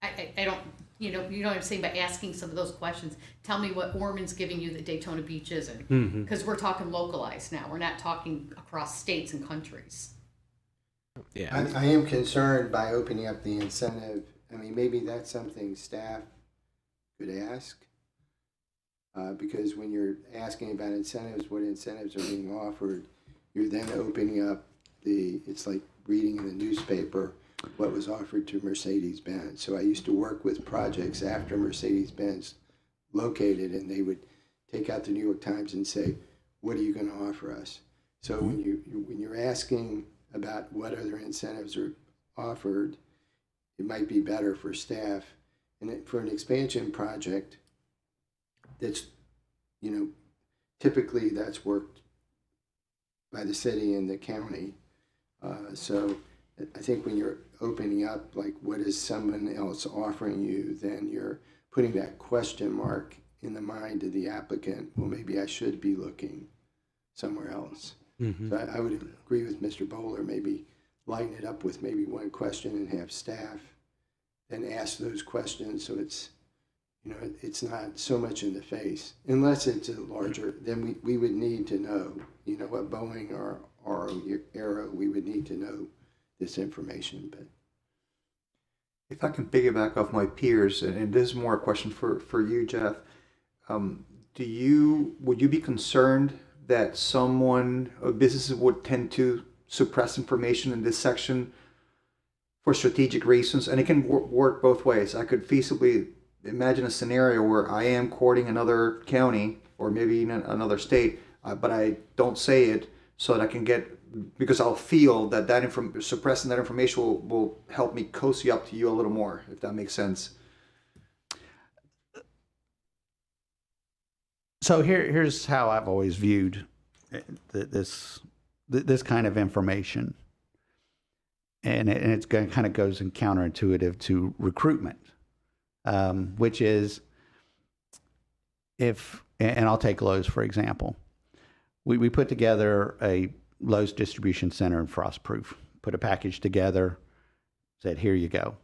I don't, you know what I'm saying, by asking some of those questions. Tell me what Ormond's giving you that Daytona Beach isn't. Because we're talking localized now. We're not talking across states and countries. Yeah. I am concerned by opening up the incentive. I mean, maybe that's something staff could ask. Because when you're asking about incentives, what incentives are being offered, you're then opening up it's like reading in the newspaper what was offered to Mercedes-Benz. So I used to work with projects after Mercedes-Benz located, and they would take out the New York Times and say, what are you going to offer us? So when you're asking about what other incentives are offered, it might be better for staff. And for an expansion project, that's, typically that's worked by the city and the county. So I think when you're opening up, like, what is someone else offering you, then you're putting that question mark in the mind of the applicant. Well, maybe I should be looking somewhere else. So I would agree with Mr. Bowler, maybe lighten it up with maybe one question and have staff then ask those questions, so it's, it's not so much in the face. Unless it's a larger, then we would need to know, what Boeing or Aero, we would need to know this information. But If I can piggyback off my peers, and this is more a question for you, Jeff, would you be concerned that businesses would tend to suppress information in this section for strategic reasons? And it can work both ways. I could feasibly imagine a scenario where I am courting another county or maybe even another state, but I don't say it so that I can because I'll feel that suppressing that information will help me cozy up to you a little more, if that makes sense. So here's how I've always viewed this kind of information, and it's going kind of goes in counterintuitive to recruitment, which is and I'll take Lowe's for example. We put together a Lowe's distribution center in Frostproof, put a package together, said, here you go.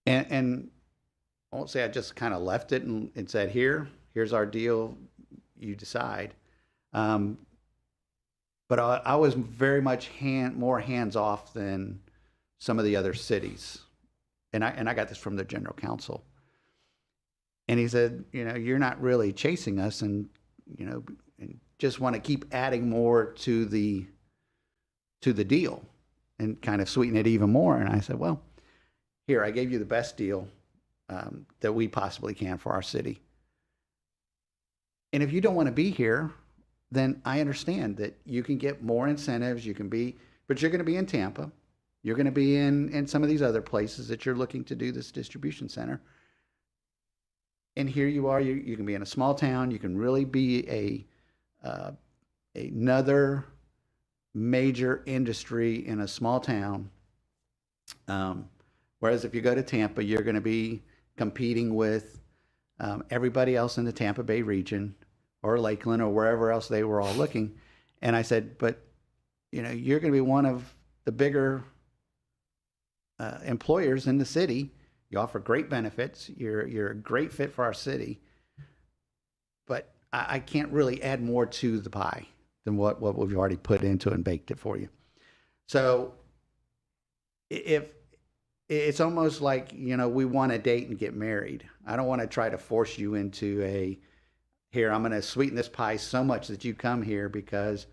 And I won't say I just kind of left it and said, here's our deal, you decide. But I was very much more hands-off than some of the other cities. And I got this from the general counsel. And he said, you're not really chasing us and just want to keep adding more to the deal and kind of sweeten it even more. And I said, well, here, I gave you the best deal that we possibly can for our city. And if you don't want to be here, then I understand that you can get more incentives, but you're going to be in Tampa. You're going to be in some of these other places that you're looking to do this distribution center. And here you are, you can be in a small town, you can really be another major industry in a small town. Whereas if you go to Tampa, you're going to be competing with everybody else in the Tampa Bay region or Lakeland or wherever else they were all looking. And I said, but you're going to be one of the bigger employers in the city. You offer great benefits. You're a great fit for our city. But I can't really add more to the pie than what we've already put into and baked it for you. So if it's almost like, we want to date and get married. I don't want to try to force you into here, I'm going to sweeten this pie so much that you come here, because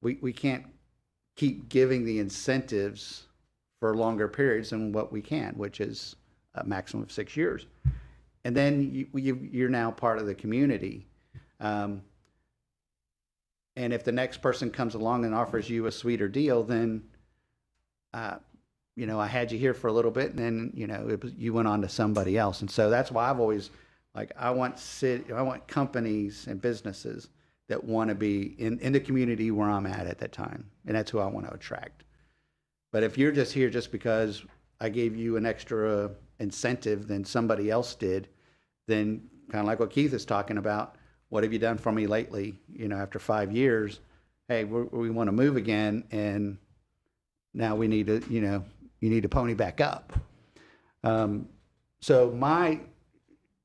we can't keep giving the incentives for longer periods than what we can, which is a maximum of 6 years. and then you're now part of the community. And if the next person comes along and offers you a sweeter deal, then, I had you here for a little bit, and then, you went on to somebody else. And so that's why I've always, I want companies and businesses that want to be in the community where I'm at that time. And that's who I want to attract. But if you're just here just because I gave you an extra incentive than somebody else did, then kind of like what Keith is talking about, what have you done for me lately? After 5 years, hey, we want to move again, and now we need to, you need to pony back up. So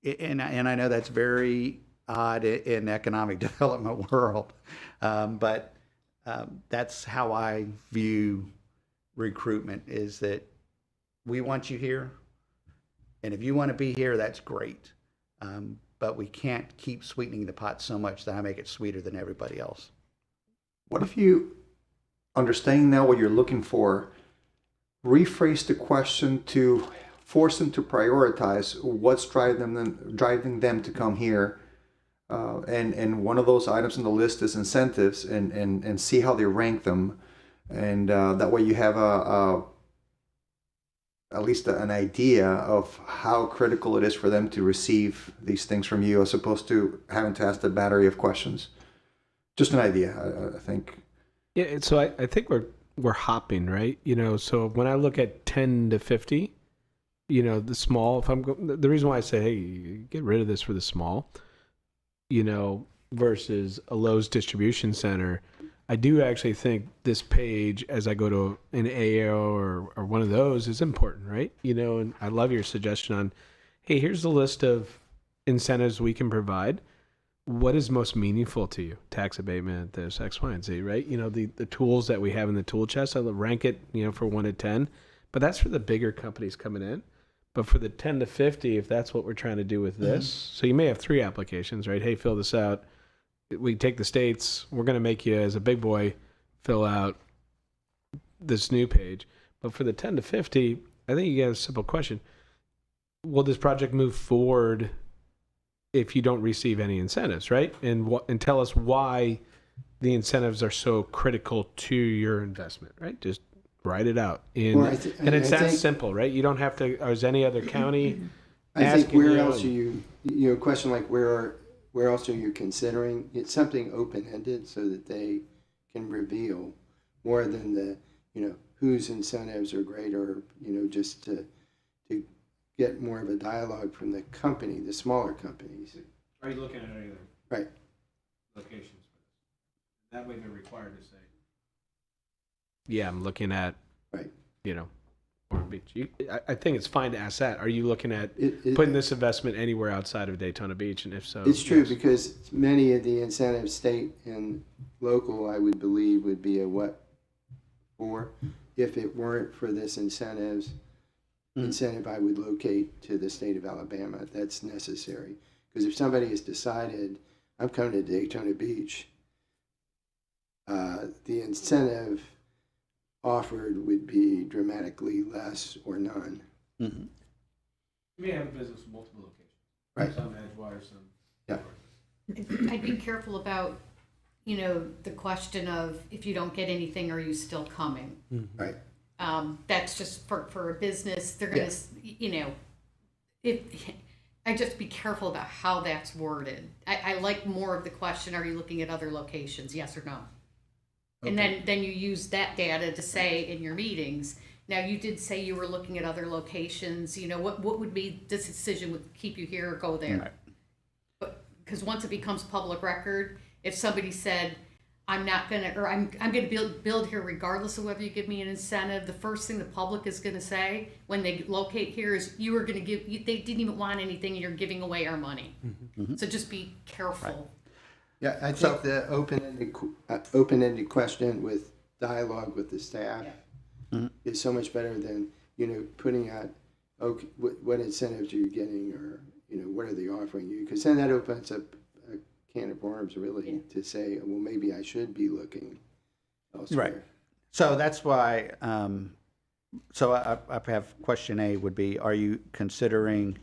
and I know that's very odd in economic development world, but that's how I view recruitment, is that we want you here, and if you want to be here, that's great. But we can't keep sweetening the pot so much that I make it sweeter than everybody else. What if you, understanding now what you're looking for, rephrase the question to force them to prioritize what's driving them to come here, and one of those items on the list is incentives, and see how they rank them, and that way you have at least an idea of how critical it is for them to receive these things from you, as opposed to having to ask the battery of questions. Just an idea, I think. Yeah, so I think we're hopping, right? So when I look at 10 to 50, the small, the reason why I say, hey, get rid of this for the small, versus a Lowe's distribution center, I do actually think this page, as I go to an AO or one of those, is important, right? And I love your suggestion on, hey, here's the list of incentives we can provide. What is most meaningful to you? Tax abatement, this X, Y, and Z, right? The tools that we have in the tool chest, I'll rank it, for 1 to 10, but that's for the bigger companies coming in. But for the 10 to 50, if that's what we're trying to do with this, so you may have 3 applications, right? Hey, fill this out. We take the states, we're going to make you, as a big boy, fill out this new page. But for the 10 to 50, I think you get a simple question. Will this project move forward if you don't receive any incentives, right? And tell us why the incentives are so critical to your investment, right? Just write it out. And it's that simple, right? You don't have to, as any other county. I think where else are you, a question like where else are you considering? It's something open-ended so that they can reveal more than the, whose incentives are great, or, just to get more of a dialogue from the company, the smaller companies. Are you looking at any other Right. locations? That way they're required to say, yeah, I'm looking at, Right. Ormond Beach. I think it's fine to ask that. Are you looking at putting this investment anywhere outside of Daytona Beach? And if so, It's true, yes. because many of the incentives, state and local, I would believe, would be a what for. If it weren't for this incentive, I would locate to the state of Alabama. That's necessary. Because if somebody has decided, I'm coming to Daytona Beach, the incentive offered would be dramatically less or none. Mm-hmm. You may have a business with multiple locations. Right. Some Edgewater, some. Yeah. I'd be careful about, the question of, if you don't get anything, are you still coming? Right. That's just for a business. They're going to, I just be careful about how that's worded. I like more of the question, are you looking at other locations? Yes or no? And then you use that data to say in your meetings. Now, you did say you were looking at other locations. What would be this decision would keep you here or go there? Right. But because once it becomes public record, if somebody said, I'm not going to, or I'm going to build here regardless of whether you give me an incentive, the first thing the public is going to say when they locate here is, you were going to they didn't even want anything, and you're giving away our money. Mm-hmm. So just be careful. Right. Yeah, I think the open-ended question with dialogue with the staff is so much better than, putting out, okay, what incentives are you getting, or, what are they offering you? Because then that opens up a can of worms, really, to say, well, maybe I should be looking elsewhere. Right. So that's why, so I have question A would be, are you considering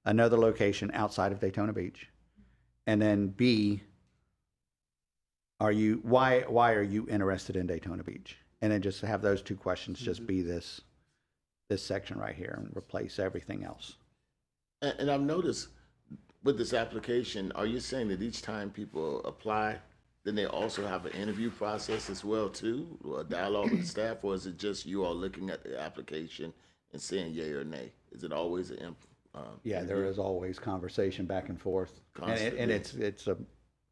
another location outside of Daytona Beach? And then B, why are you interested in Daytona Beach? And then just have those two questions just be this section right here and replace everything else. And I've noticed with this application, are you saying that each time people apply, then they also have an interview process as well too, or a dialogue with the staff, or is it just you all looking at the application and saying yay or nay? Is it always an Yeah, there is always conversation back and forth. And Constantly.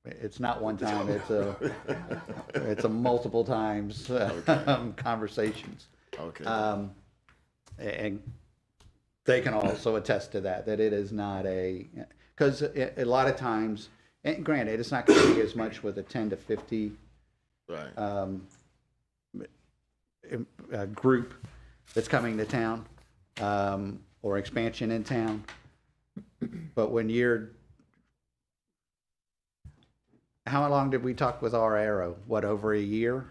it's not one time, it's a multiple times conversations. Okay. And they can also attest to that it is not because a lot of times, and granted, it's not going to be as much with a 10 to 50 right. Group that's coming to town, or expansion in town. But when how long did we talk with our Arrow? What, over a year?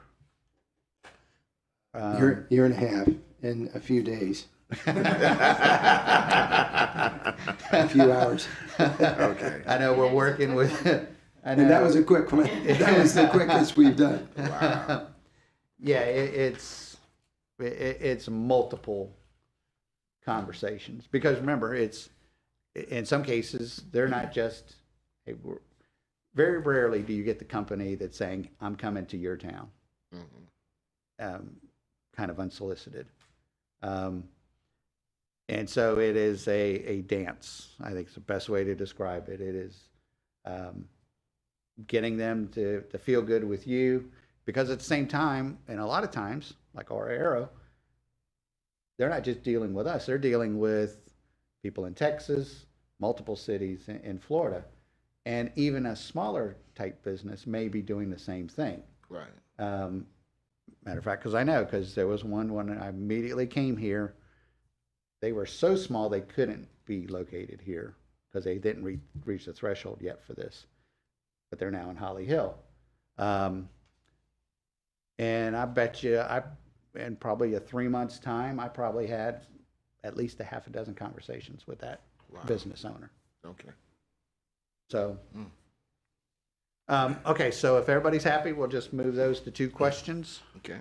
Year and a half in a few days. A few hours. Okay. I know we're working with, And that was a quick one. That was the quickest we've done. Wow. yeah, it's multiple conversations. Because remember, it's, in some cases, they're not just, hey, very rarely do you get the company that's saying, I'm coming to your town, kind of unsolicited. And so it is a dance. I think it's the best way to describe it. It is getting them to feel good with you, because at the same time, and a lot of times, like our Arrow, they're not just dealing with us, they're dealing with people in Texas, multiple cities in Florida, and even a smaller type business may be doing the same thing. Right. Matter of fact, because there was one when I immediately came here, they were so small they couldn't be located here because they didn't reach the threshold yet for this, but they're now in Holly Hill. And I bet you, in probably a 3 months' time, I probably had at least a half a dozen conversations with that business owner. Okay. So, okay, so if everybody's happy, we'll just move those to 2 questions. Okay.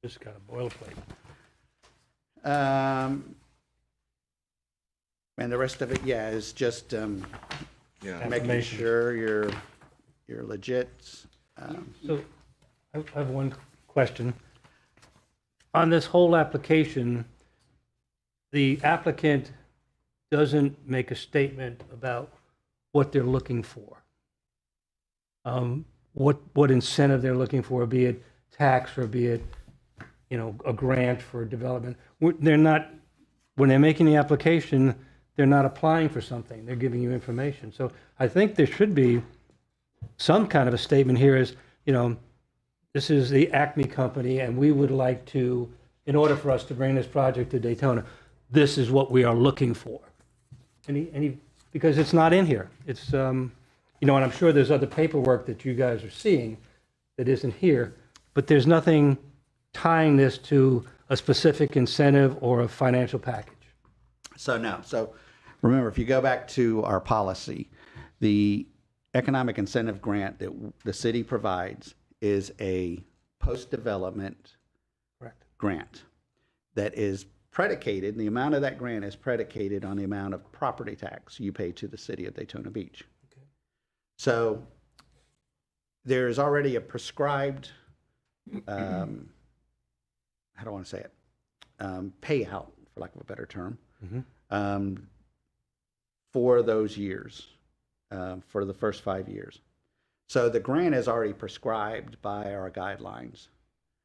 Just got a boilerplate. And the rest of it, yeah, is just Yeah. making Information. sure you're legit. So I have one question. On this whole application, the applicant doesn't make a statement about what they're looking for. What incentive they're looking for, be it tax or be it, a grant for development. They're not, when they're making the application, they're not applying for something. They're giving you information. So I think there should be some kind of a statement here is, this is the Acme Company, and we would like to, in order for us to bring this project to Daytona, this is what we are looking for. Because it's not in here. It's, and I'm sure there's other paperwork that you guys are seeing that isn't here, but there's nothing tying this to a specific incentive or a financial package. So no, remember, if you go back to our policy, the economic incentive grant that the city provides is a post-development Correct. grant that is predicated, the amount of that grant is predicated on the amount of property tax you pay to the city of Daytona Beach. Okay. So there's already a prescribed, how do I want to say it, payout, for lack of a better term, for those years, for the first 5 years. So the grant is already prescribed by our guidelines.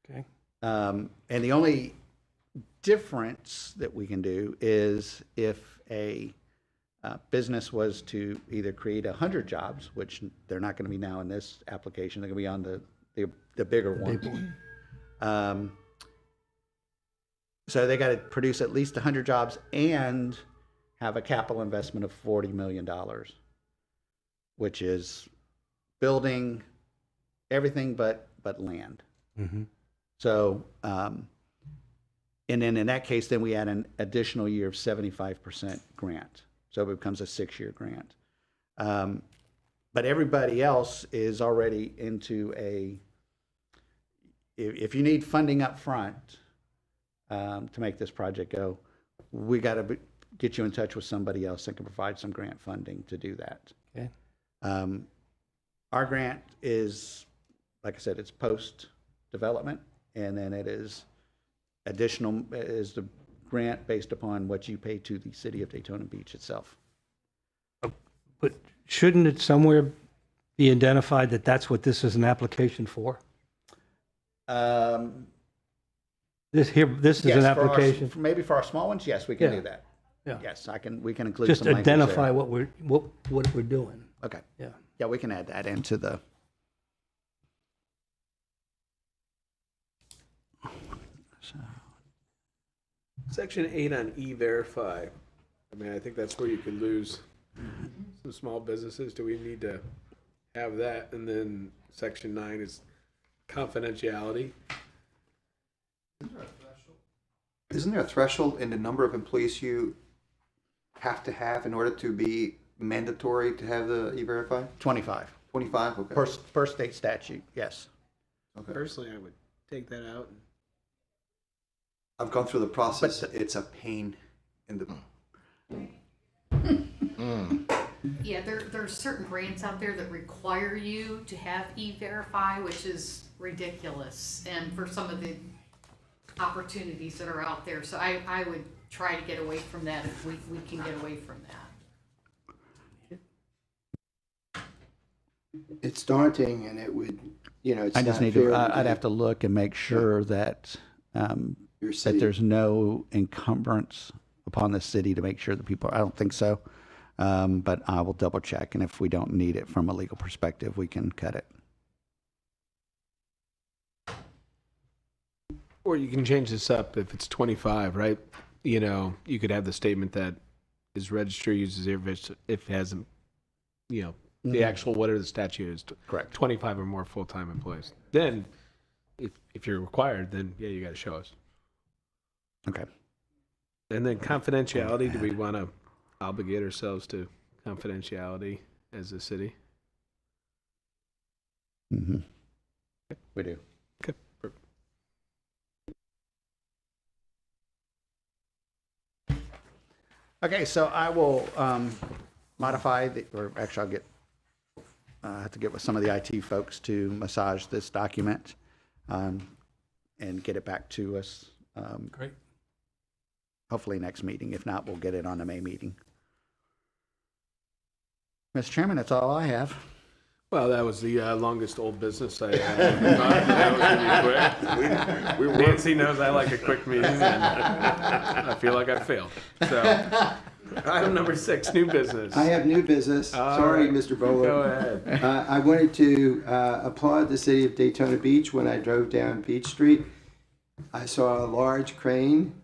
Okay. And the only difference that we can do is if a business was to either create 100 jobs, which they're not going to be now in this application, they're going to be on the bigger one. So they got to produce at least 100 jobs and have a capital investment of $40 million, which is building everything but land. Mm-hmm. So, and then in that case, then we add an additional year of 75% grant. So it becomes a 6-year grant. But everybody else is already into if you need funding up front to make this project go, we got to get you in touch with somebody else that can provide some grant funding to do that. Okay. Our grant is, like I said, it's post-development, and then it is the grant based upon what you pay to the city of Daytona Beach itself. But shouldn't it somewhere be identified that that's what this is an application for? This is Yes, an for our- application. maybe for our small ones, yes, we can Yeah. do that. Yeah. Yes, we can include Just some language there. identify what we're doing. Okay. Yeah. Yeah, we can add that into the. Section 8 on E-Verify. I mean, I think that's where you could lose some small businesses. Do we need to have that? And then Section 9 is confidentiality. Isn't there a threshold in the number of employees you have to have in order to be mandatory to have the E-Verify? 25 25? Okay. per state statute, yes. Okay. Personally, I would take that out. I've gone through the process. But It's a pain in the. Yeah, there's certain grants out there that require you to have E-Verify, which is ridiculous, and for some of the opportunities that are out there. So I would try to get away from that if we can get away from that. It's daunting, and it would, it's I just not need fair to, to I'd the- have to look and make sure that, your that city. there's no encumbrance upon the city to make sure that people, I don't think so. But I will double check, and if we don't need it from a legal perspective, we can cut it. Or you can change this up if it's 25, right? You could have the statement that is registry uses if it has, the actual, whatever the statute is, Correct. 25 or more full-time employees. Then, if you're required, then yeah, you got to show us. Okay. And then confidentiality, do we want to obligate ourselves to confidentiality as a city? Mm-hmm. We do. Okay. Perfect. Okay, so I will modify or actually I'll have to get with some of the IT folks to massage this document and get it back to us. Great. Hopefully next meeting. If not, we'll get it on the May meeting. Mr. Chairman, that's all I have. Well, that was the longest old business I had. That was going to be quick. Nancy knows I like a quick meeting, and I feel like I failed. So, item number 6, new business. I have new business. All Sorry, right. Mr. Bowler. Go ahead. I wanted to applaud the city of Daytona Beach. When I drove down Beach Street, I saw a large crane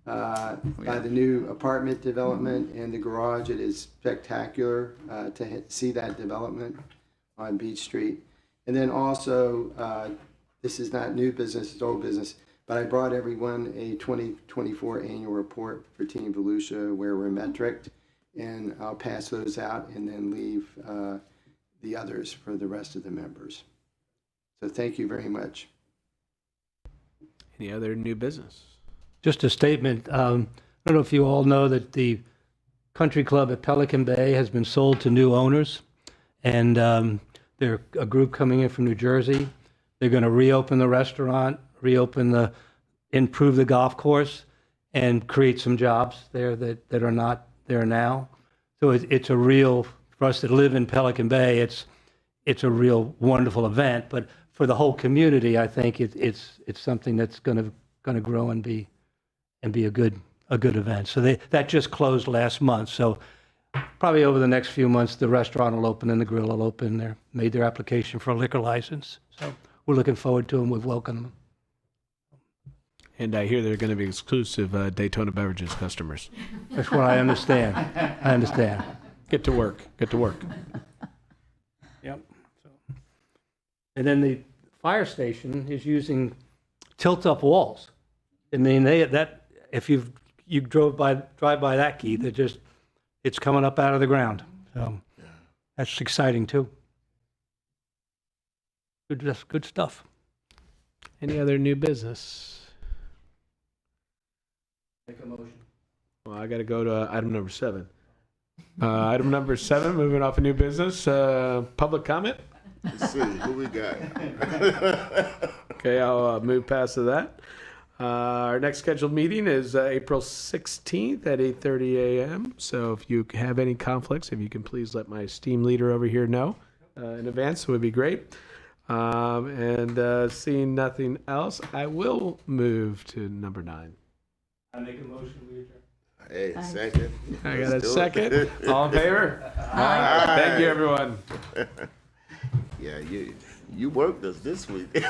by the new apartment development and the garage. It is spectacular to see that development on Beach Street. And then also, this is not new business, it's old business, but I brought everyone a 2024 annual report for Team Volusia where we're metriced, and I'll pass those out and then leave the others for the rest of the members. So thank you very much. Any other new business? Just a statement. I don't know if you all know that the country club at Pelican Bay has been sold to new owners, and they're a group coming in from New Jersey. They're going to reopen the restaurant, improve the golf course, and create some jobs there that are not there now. So it's a real, for us that live in Pelican Bay, it's a real wonderful event. But for the whole community, I think it's something that's going to grow and be a good event. So that just closed last month. So probably over the next few months, the restaurant will open and the grill will open. They made their application for a liquor license. So we're looking forward to them. We've welcomed them. And I hear they're going to be exclusive Daytona Beverages customers. That's what I understand. I understand. Get to work. Get to work. Yep. And then the fire station is using tilt-up walls. I mean, if you drive by that, Keith, it's coming up out of the ground. So that's exciting too. Just good stuff. Any other new business? Make a motion. Well, I got to go to item number 7. Item number 7, moving off a new business, public comment. Let's see, who we got? Okay, I'll move past to that. Our next scheduled meeting is April 16th at 8:30 a.m. So if you have any conflicts, if you can please let my esteemed leader over here know in advance, it would be great. And seeing nothing else, I will move to number 9. I make a motion, we adjourn. Hey, second. I got a Let's do second. it. All in favor? Thank you, everyone. Yeah, you worked us this week.